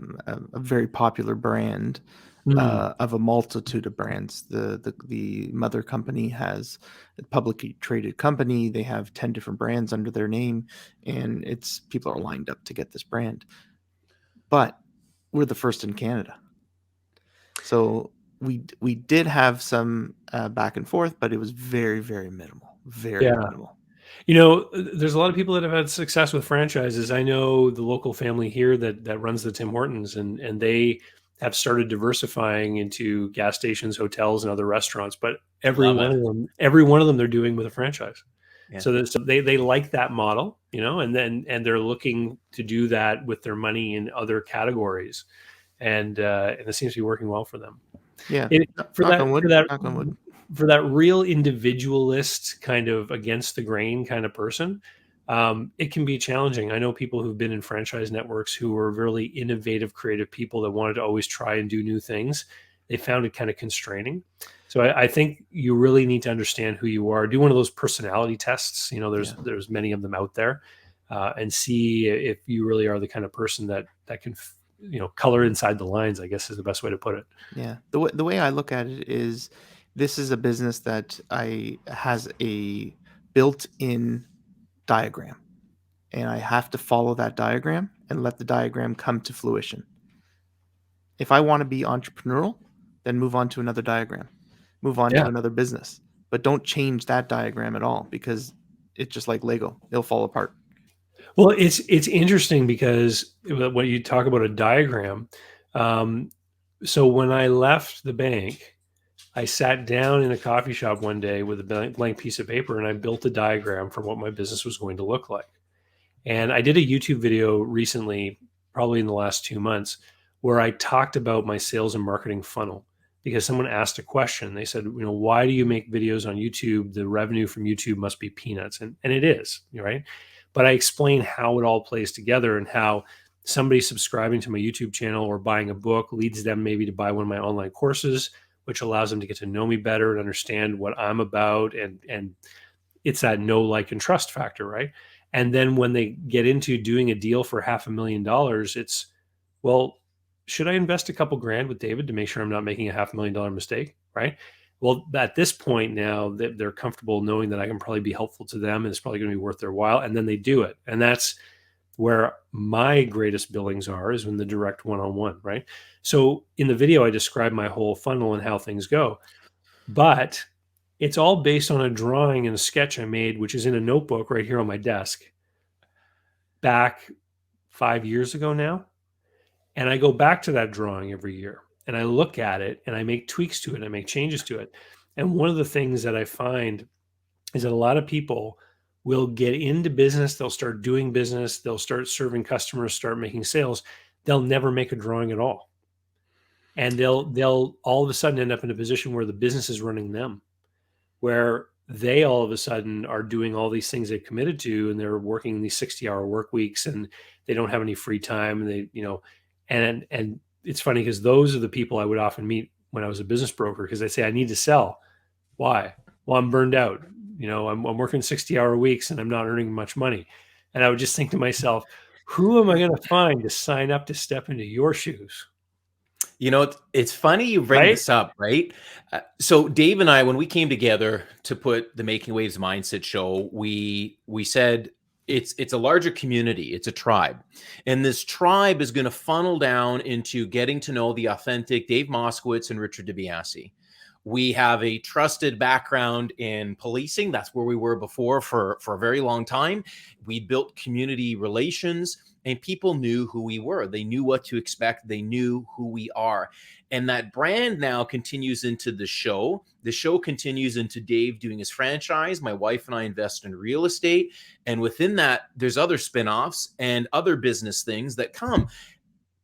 very popular brand of a multitude of brands. The mother company has a publicly traded company. They have 10 different brands under their name, and people are lined up to get this brand. But we're the first in Canada. So we did have some back and forth, but it was very, very minimal. Very minimal. There's a lot of people that have had success with franchises. I know the local family here that runs the Tim Hortons, and they have started diversifying into gas stations, hotels, and other restaurants. But every one of them they're doing with a franchise. Yeah. So they like that model, and they're looking to do that with their money in other categories, and it seems to be working well for them. Yeah, for that real individualist kind of against the grain kind of person, it can be challenging. I know people who've been in franchise networks who were really innovative, creative people that wanted to always try and do new things. They found it kind of constraining. So I think you really need to understand who you are. Do one of those personality tests. There's many of them out there, and see if you really are the kind of person that can color inside the lines, I guess is the best way to put it. Yeah. The way I look at it is, this is a business that has a built-in diagram, and I have to follow that diagram and let the diagram come to fruition. If I want to be entrepreneurial, then move on to another diagram, move on to another business, but don't change that diagram at all, because it's just like Lego. It'll fall apart. Well, it's interesting because when you talk about a diagram, so when I left the bank, I sat down in a coffee shop one day with a blank piece of paper, and I built a diagram for what my business was going to look like. And I did a YouTube video recently, probably in the last 2 months, where I talked about my sales and marketing funnel, because someone asked a question. They said, why do you make videos on YouTube? The revenue from YouTube must be peanuts. And it is, right? But I explain how it all plays together, and how somebody subscribing to my YouTube channel or buying a book leads them maybe to buy one of my online courses, which allows them to get to know me better and understand what I'm about. And it's that know, like, and trust factor, right? And then when they get into doing a deal for $500,000, it's, well, should I invest a couple grand with David to make sure I'm not making a $500,000 mistake, right? Well, at this point now, that they're comfortable knowing that I can probably be helpful to them and it's probably going to be worth their while, and then they do it. And that's where my greatest billings is in the direct one-on-one, right? So in the video, I describe my whole funnel and how things go, but it's all based on a drawing and a sketch I made, which is in a notebook right here on my desk back 5 years ago now. And I go back to that drawing every year, and I look at it, and I make tweaks to it, and I make changes to it. And one of the things that I find is that a lot of people will get into business. They'll start doing business. They'll start serving customers, start making sales. They'll never make a drawing at all. And they'll all of a sudden end up in a position where the business is running them, where they all of a sudden are doing all these things they've committed to, and they're working these 60-hour work weeks, and they don't have any free time. And they, and it's funny because those are the people I would often meet when I was a business broker, because they say, I need to sell. Why? Well, I'm burned out. I'm working 60-hour weeks and I'm not earning much money. And I would just think to myself, who am I going to find to sign up to step into your shoes? It's funny you bring this up, right? So Dave and I, when we came together to put the Making Waves Mindset show, we said it's a larger community. It's a tribe. And this tribe is going to funnel down into getting to know the authentic Dave Moskowitz and Richard Biase. We have a trusted background in policing. That's where we were before for a very long time. We built community relations, and people knew who we were. They knew what to expect. They knew who we are. And that brand now continues into the show. The show continues into Dave doing his franchise. My wife and I invest in real estate. And within that, there's other spinoffs and other business things that come.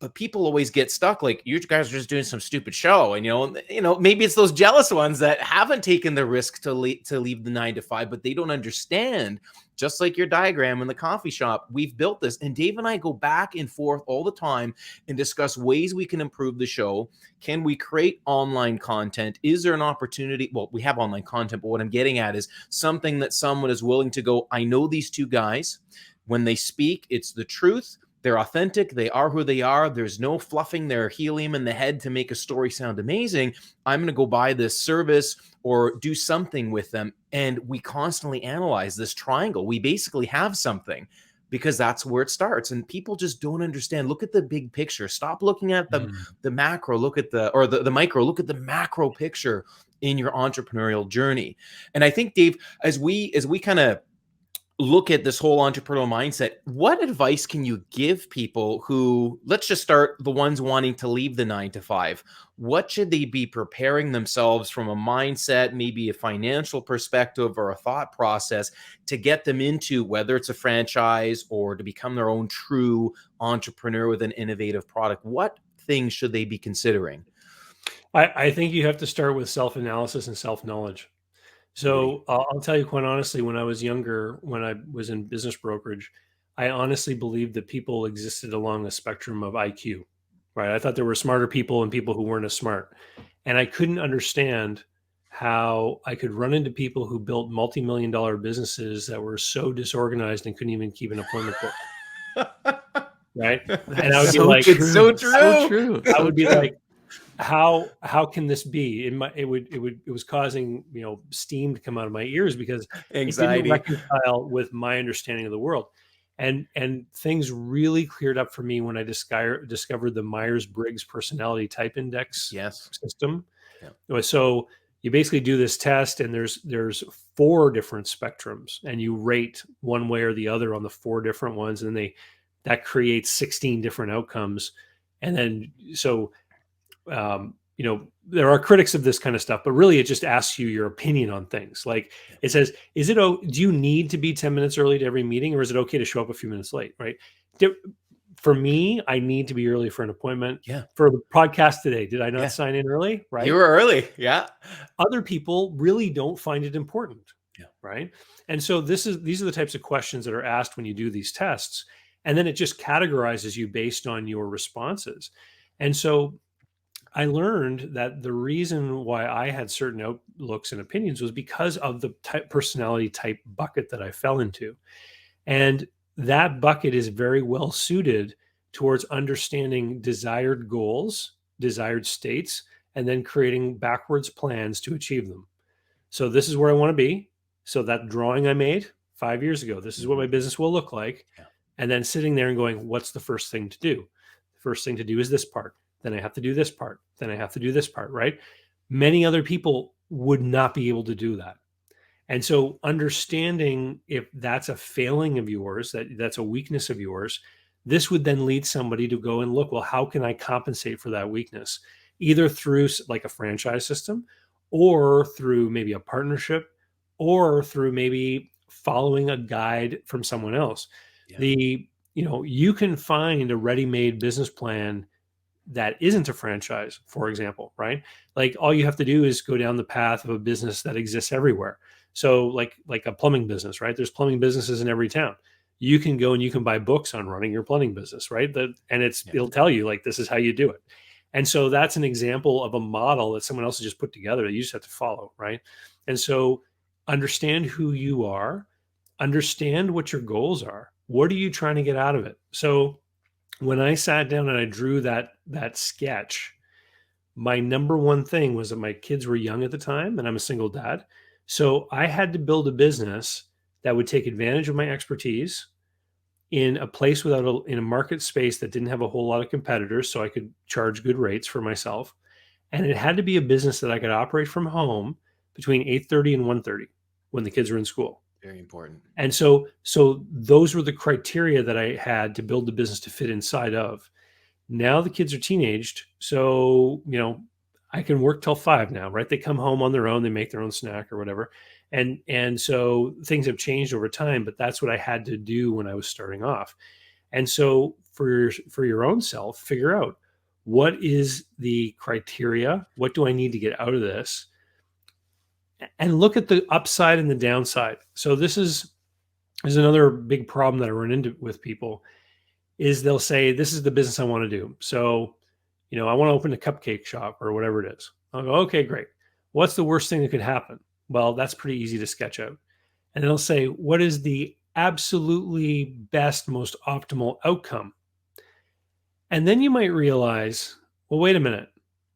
But people always get stuck like, you guys are just doing some stupid show. And, maybe it's those jealous ones that haven't taken the risk to leave the 9 to 5, but they don't understand. Just like your diagram in the coffee shop, we've built this. And Dave and I go back and forth all the time and discuss ways we can improve the show. Can we create online content? Is there an opportunity? Well, we have online content, but what I'm getting at is something that someone is willing to go, I know these two guys. When they speak, it's the truth. They're authentic. They are who they are. There's no fluffing their helium in the head to make a story sound amazing. I'm going to go buy this service or do something with them. And we constantly analyze this triangle. We basically have something because that's where it starts. And people just don't understand. Look at the big picture. Stop looking at the macro. Look at the micro. Look at the macro picture in your entrepreneurial journey. And I think, Dave, as we kind of look at this whole entrepreneurial mindset, what advice can you give people who, let's just start the ones wanting to leave the 9 to 5? What should they be preparing themselves from a mindset, maybe a financial perspective or a thought process to get them into, whether it's a franchise or to become their own true entrepreneur with an innovative product? What things should they be considering? I think you have to start with self-analysis and self-knowledge. So I'll tell you quite honestly, when I was younger, when I was in business brokerage, I honestly believed that people existed along a spectrum of IQ, right? I thought there were smarter people and people who weren't as smart. And I couldn't understand how I could run into people who built multi-million-dollar businesses that were so disorganized and couldn't even keep an appointment book. Right? And I would be like, it's so true. So true. I would be like, how can this be? It was causing steam to come out of my ears because Anxiety. it didn't reconcile with my understanding of the world, and things really cleared up for me when I discovered the Myers-Briggs Personality Type Index system. Yeah. So you basically do this test, and there's 4 different spectrums, and you rate one way or the other on the 4 different ones, and that creates 16 different outcomes, and then there are critics of this kind of stuff, but really it just asks you your opinion on things. Like it says, do you need to be 10 minutes early to every meeting, or is it okay to show up a few minutes late? Right. For me, I need to be early for an appointment. Yeah. For the podcast today, did I not sign in early? Right. You were early. Yeah. Other people really don't find it important. Yeah. Right. And so these are the types of questions that are asked when you do these tests. And then it just categorizes you based on your responses. And so I learned that the reason why I had certain outlooks and opinions was because of the personality type bucket that I fell into. And that bucket is very well suited towards understanding desired goals, desired states, and then creating backwards plans to achieve them. So this is where I want to be. So that drawing I made 5 years ago, this is what my business will look like. Yeah. And then sitting there and going, what's the first thing to do? The first thing to do is this part. Then I have to do this part. Then I have to do this part, right? Many other people would not be able to do that. And so understanding if that's a failing of yours, that's a weakness of yours, this would then lead somebody to go and look, well, how can I compensate for that weakness? Either through like a franchise system, or through maybe a partnership, or through maybe following a guide from someone else. Yeah. You can find a ready-made business plan that isn't a franchise, for example, right? Like all you have to do is go down the path of a business that exists everywhere. So like a plumbing business, right? There's plumbing businesses in every town. You can go and you can buy books on running your plumbing business, right? It'll tell you like, this is how you do it. And so that's an example of a model that someone else has just put together that you just have to follow, right? And so understand who you are, understand what your goals are. What are you trying to get out of it? So when I sat down and I drew that sketch, my number one thing was that my kids were young at the time and I'm a single dad. So I had to build a business that would take advantage of my expertise in a place in a market space that didn't have a whole lot of competitors, so I could charge good rates for myself. And it had to be a business that I could operate from home between 8:30 and 1:30 when the kids were in school. Very important. And so those were the criteria that I had to build the business to fit inside of. Now the kids are teenaged, so I can work till 5 now, right? They come home on their own, they make their own snack or whatever. And so things have changed over time, but that's what I had to do when I was starting off. And so for your own self, figure out what is the criteria? What do I need to get out of this? And look at the upside and the downside. So this is another big problem that I run into with people is they'll say, this is the business I want to do. So, I want to open a cupcake shop or whatever it is. I'll go, okay, great. What's the worst thing that could happen? Well, that's pretty easy to sketch out. And they'll say, what is the absolutely best, most optimal outcome? And then you might realize, well, wait a minute.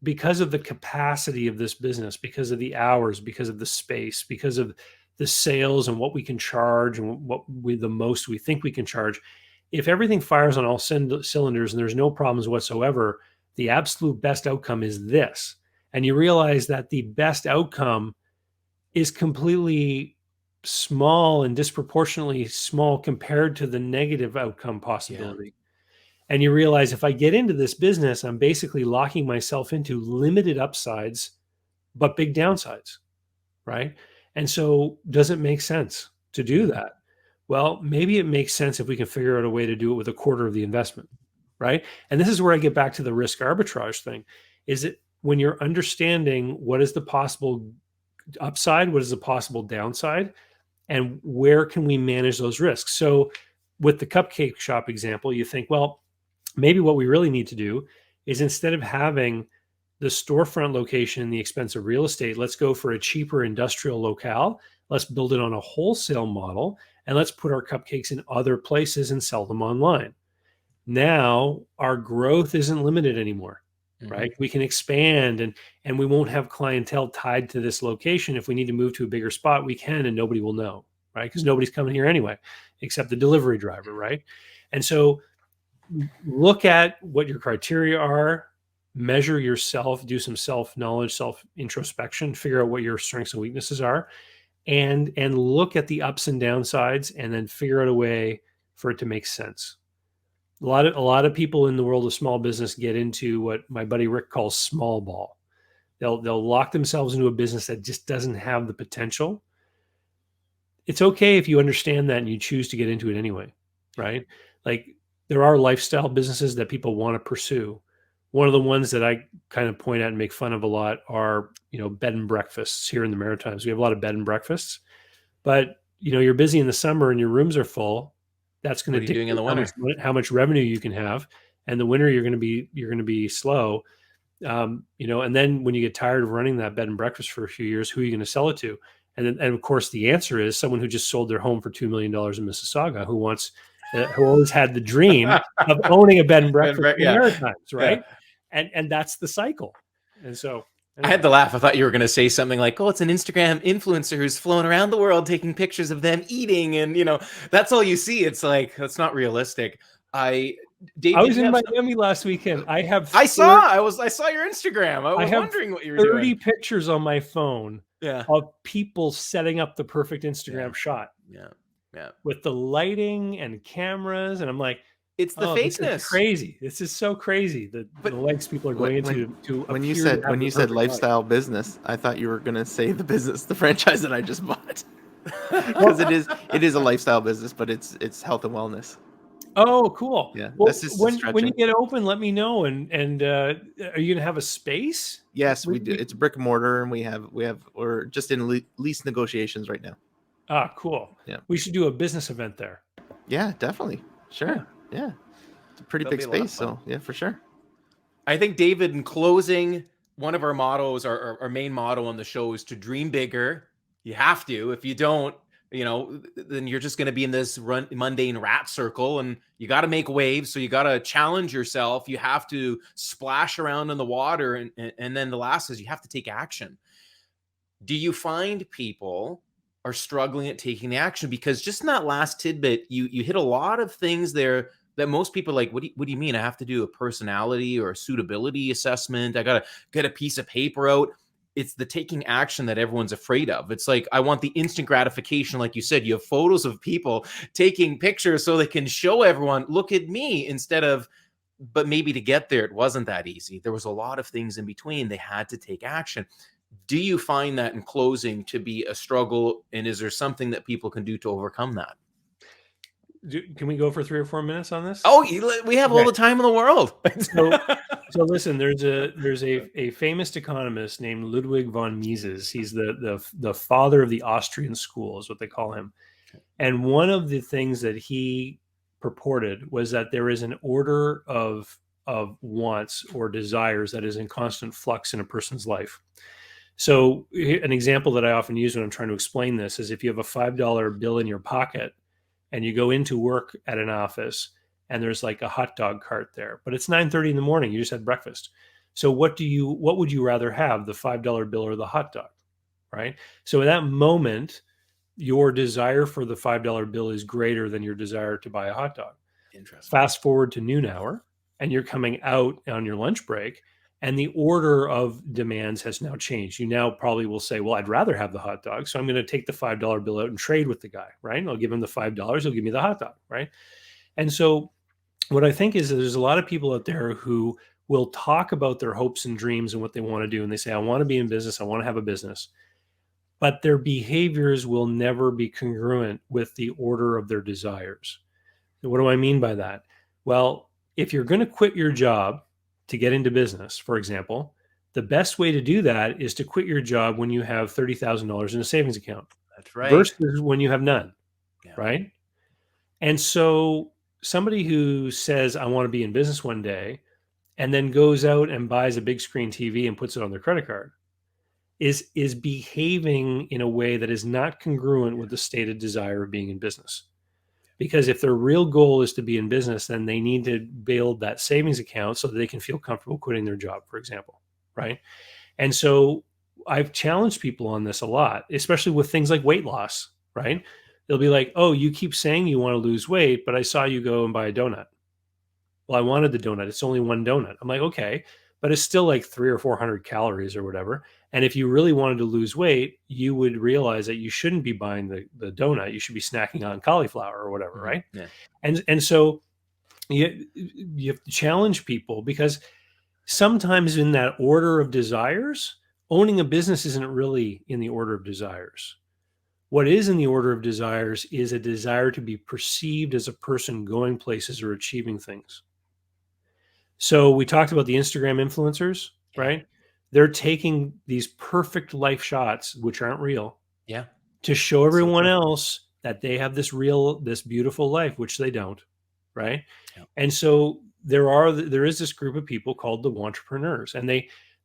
Because of the capacity of this business, because of the hours, because of the space, because of the sales and what we can charge and the most we think we can charge, if everything fires on all cylinders and there's no problems whatsoever, the absolute best outcome is this. And you realize that the best outcome is completely small and disproportionately small compared to the negative outcome possibility. Yeah. And you realize if I get into this business, I'm basically locking myself into limited upsides, but big downsides, right? And so does it make sense to do that? Well, maybe it makes sense if we can figure out a way to do it with a quarter of the investment, right? And this is where I get back to the risk arbitrage thing, is it when you're understanding what is the possible upside, what is the possible downside, and where can we manage those risks? So with the cupcake shop example, you think, well, maybe what we really need to do is instead of having the storefront location, the expensive real estate, let's go for a cheaper industrial locale. Let's build it on a wholesale model and let's put our cupcakes in other places and sell them online. Now our growth isn't limited anymore, right? We can expand and we won't have clientele tied to this location. If we need to move to a bigger spot, we can, and nobody will know, right? Because nobody's coming here anyway, except the delivery driver, right? And so look at what your criteria are, measure yourself, do some self-knowledge, self-introspection, figure out what your strengths and weaknesses are, and look at the ups and downsides, and then figure out a way for it to make sense. A lot of people in the world of small business get into what my buddy Rick calls small ball. They'll lock themselves into a business that just doesn't have the potential. It's okay if you understand that and you choose to get into it anyway, right? Like there are lifestyle businesses that people want to pursue. One of the ones that I kind of point at and make fun of a lot are, bed and breakfasts here in the Maritimes. We have a lot of bed and breakfasts, but you're busy in the summer and your rooms are full. That's going to dictate in the winter? how much revenue you can have. And the winter you're going to be slow. And then when you get tired of running that bed and breakfast for a few years, who are you going to sell it to? And of course the answer is someone who just sold their home for $2 million in Mississauga, who always had the dream of owning a bed and breakfast in the Maritimes, right? Yeah. And that's the cycle. And so anyway. I had to laugh. I thought you were going to say something like, "Oh, it's an Instagram influencer who's flown around the world taking pictures of them eating," and that's all you see. It's like that's not realistic. David, I was in Miami last weekend. I saw your Instagram. I was wondering what you were doing. 30 pictures on my phone of people setting up the perfect Instagram shot. Yeah. With the lighting and cameras. And I'm like, it's the fakeness. This is crazy. This is so crazy. The lengths people are going when you said lifestyle business, I thought you were going to say the franchise that I just bought. Because it is a lifestyle business, but it's health and wellness. Oh, cool. Yeah, Well, that's just when you stretching. get open, let me know. And are you gonna have a space? Yes, we do. It's brick and mortar, and we're just in lease negotiations right now. Ah, cool. Yeah. We should do a business event there. Yeah, definitely. Sure. Yeah. It's a pretty That'll big be a lot of space, so yeah, for sure. I think, David, in closing, one of our mottos, our main motto on the show is to dream bigger. You have to. If you don't, then you're just going to be in this mundane rat circle, and you got to make waves. So you got to challenge yourself. You have to splash around in the water. And then the last is you have to take action. Do you find people are struggling at taking action? Because just in that last tidbit, you hit a lot of things there that most people are like, what do you mean? I have to do a personality or a suitability assessment. I got to get a piece of paper out. It's the taking action that everyone's afraid of. It's like, I want the instant gratification. Like you said, you have photos of people taking pictures so they can show everyone, look at me, instead of, but maybe to get there, it wasn't that easy. There was a lot of things in between. They had to take action. Do you find that in closing to be a struggle? And is there something that people can do to overcome that? Can we go for 3 or 4 minutes on this? Oh, we have all the time in the world. So listen, there's a famous economist named Ludwig von Mises. He's the father of the Austrian school, is what they call him. And one of the things that he purported was that there is an order of wants or desires that is in constant flux in a person's life. So an example that I often use when I'm trying to explain this is if you have a $5 bill in your pocket and you go into work at an office and there's like a hot dog cart there, but it's 9:30 in the morning, you just had breakfast. So what would you rather have, the $5 bill or the hot dog, right? So in that moment, your desire for the $5 bill is greater than your desire to buy a hot dog. Interesting. Fast forward to noon hour and you're coming out on your lunch break, and the order of demands has now changed. You now probably will say, well, I'd rather have the hot dog, so I'm going to take the $5 bill out and trade with the guy, right? I'll give him the $5, he'll give me the hot dog, right? And so what I think is that there's a lot of people out there who will talk about their hopes and dreams and what they want to do. And they say, I want to be in business, I want to have a business. But their behaviors will never be congruent with the order of their desires. What do I mean by that? Well, if you're going to quit your job to get into business, for example, the best way to do that is to quit your job when you have $30,000 in a savings account. That's right. Versus when you have none, right? And so somebody who says, I want to be in business one day, and then goes out and buys a big screen TV and puts it on their credit card is behaving in a way that is not congruent with the stated desire of being in business. Because if their real goal is to be in business, then they need to build that savings account so that they can feel comfortable quitting their job, for example, right? And so I've challenged people on this a lot, especially with things like weight loss, right? They'll be like, oh, you keep saying you want to lose weight, but I saw you go and buy a donut. Well, I wanted the donut. It's only one donut. I'm like, okay, but it's still like 300 or 400 calories or whatever. And if you really wanted to lose weight, you would realize that you shouldn't be buying the donut. You should be snacking on cauliflower or whatever, right? Yeah. And so you have to challenge people, because sometimes in that order of desires, owning a business isn't really in the order of desires. What is in the order of desires is a desire to be perceived as a person going places or achieving things. So we talked about the Instagram influencers, right? They're taking these perfect life shots, which aren't real, to show everyone else that they have this beautiful life, which they don't, right? Yeah. And so there is this group of people called the entrepreneurs, and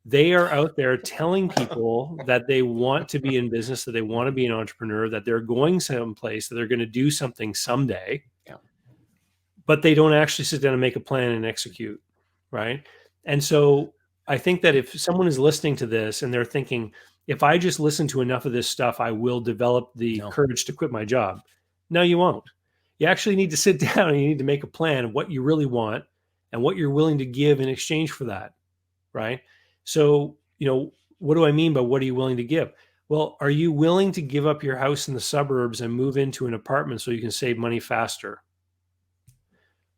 they are out there telling people that they want to be in business, that they want to be an entrepreneur, that they're going someplace, that they're going to do something someday, but they don't actually sit down and make a plan and execute, right? And so I think that if someone is listening to this and they're thinking, if I just listen to enough of this stuff, I will develop the courage to quit my job. No, you won't. You actually need to sit down and you need to make a plan of what you really want and what you're willing to give in exchange for that, right? So, what do I mean by what are you willing to give? Well, are you willing to give up your house in the suburbs and move into an apartment so you can save money faster?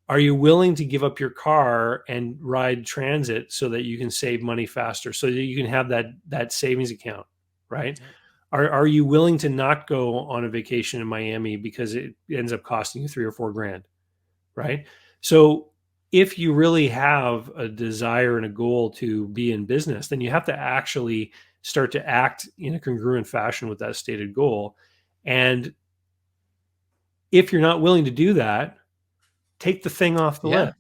Are you willing to give up your car and ride transit so that you can save money faster, so that you can have that savings account, right? Are you willing to not go on a vacation in Miami because it ends up costing you $3 or $4 grand, right? So if you really have a desire and a goal to be in business, then you have to actually start to act in a congruent fashion with that stated goal. And if you're not willing to do that, take the thing off the list.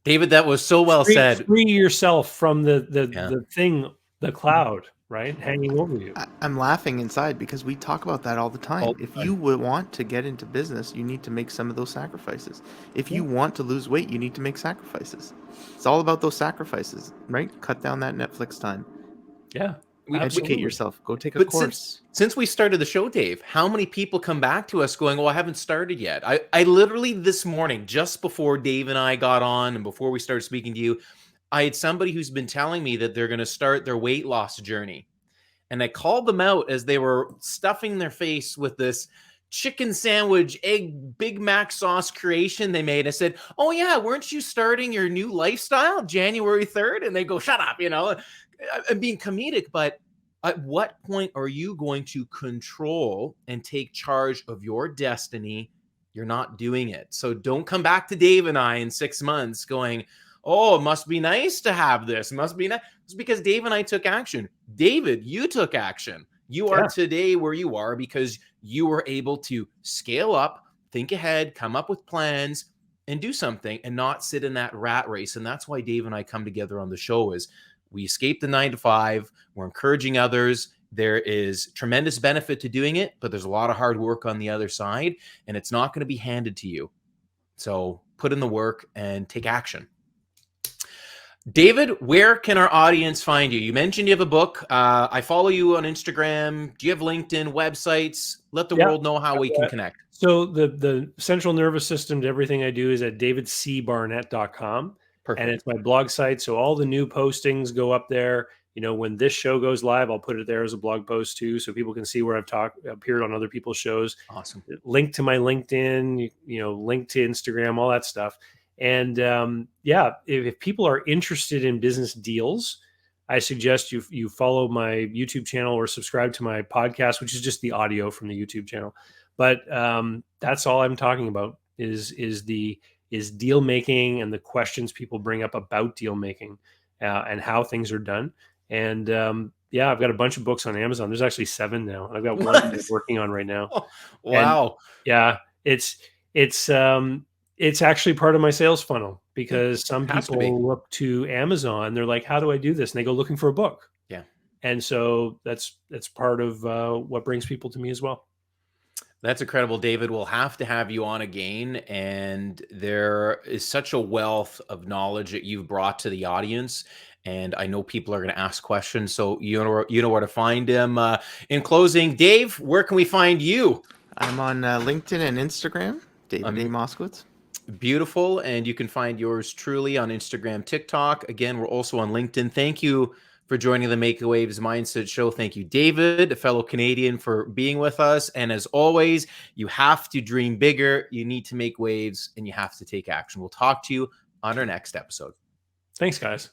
David, that was so well said. Free yourself from Yeah. the thing, the cloud, right, hanging over you. I'm laughing inside because we talk about that all the time. All the If time. you would want to get into business, you need to make some of those sacrifices. If you want to lose weight, you need to make sacrifices. It's all about those sacrifices, right? Cut down that Netflix time. Yeah. Educate Absolutely. yourself. Go take a But course. since we started the show, Dave, how many people come back to us going, well, I haven't started yet? I literally this morning, just before Dave and I got on and before we started speaking to you, I had somebody who's been telling me that they're going to start their weight loss journey. And I called them out as they were stuffing their face with this chicken sandwich, egg, Big Mac sauce creation they made. I said, oh yeah, weren't you starting your new lifestyle January 3rd? And they go, shut up, I'm being comedic, but at what point are you going to control and take charge of your destiny? You're not doing it. So don't come back to Dave and I in 6 months going, oh, it must be nice to have this. It must be nice. It's because Dave and I took action. David, you took action. You are today where you are because you were able to scale up, think ahead, come up with plans, and do something and not sit in that rat race. And that's why Dave and I come together on the show is we escape the 9 to 5. We're encouraging others. There is tremendous benefit to doing it, but there's a lot of hard work on the other side, and it's not going to be handed to you. So put in the work and take action. David, where can our audience find you? You mentioned you have a book. I follow you on Instagram. Do you have LinkedIn, websites? Let the world know how we can connect. So the central nervous system to everything I do is at davidbarnett.com. Perfect. And it's my blog site. So all the new postings go up there. When this show goes live, I'll put it there as a blog post too, so people can see where I've appeared on other people's shows. Awesome. Link to my LinkedIn, link to Instagram, all that stuff. And if people are interested in business deals, I suggest you follow my YouTube channel or subscribe to my podcast, which is just the audio from the YouTube channel. But that's all I'm talking about is deal making and the questions people bring up about deal making and how things are done. And I've got a bunch of books on Amazon. There's actually 7 now. I've got one I'm working on right now. Oh, wow. And, it's actually part of my sales funnel because some people look to Amazon. They're like, how do I do this? And they go looking for a book. Yeah. And so that's part of what brings people to me as well. That's incredible, David. We'll have to have you on again. And there is such a wealth of knowledge that you've brought to the audience. And I know people are going to ask questions. So you know where to find him. In closing, Dave, where can we find you? I'm on LinkedIn and Instagram, David Dave Moskowitz. Beautiful. And you can find yours truly on Instagram, TikTok. Again, we're also on LinkedIn. Thank you for joining the Make Waves Mindset Show. Thank you, David, a fellow Canadian, for being with us. And as always, you have to dream bigger, you need to make waves, and you have to take action. We'll talk to you on our next episode. Thanks, guys.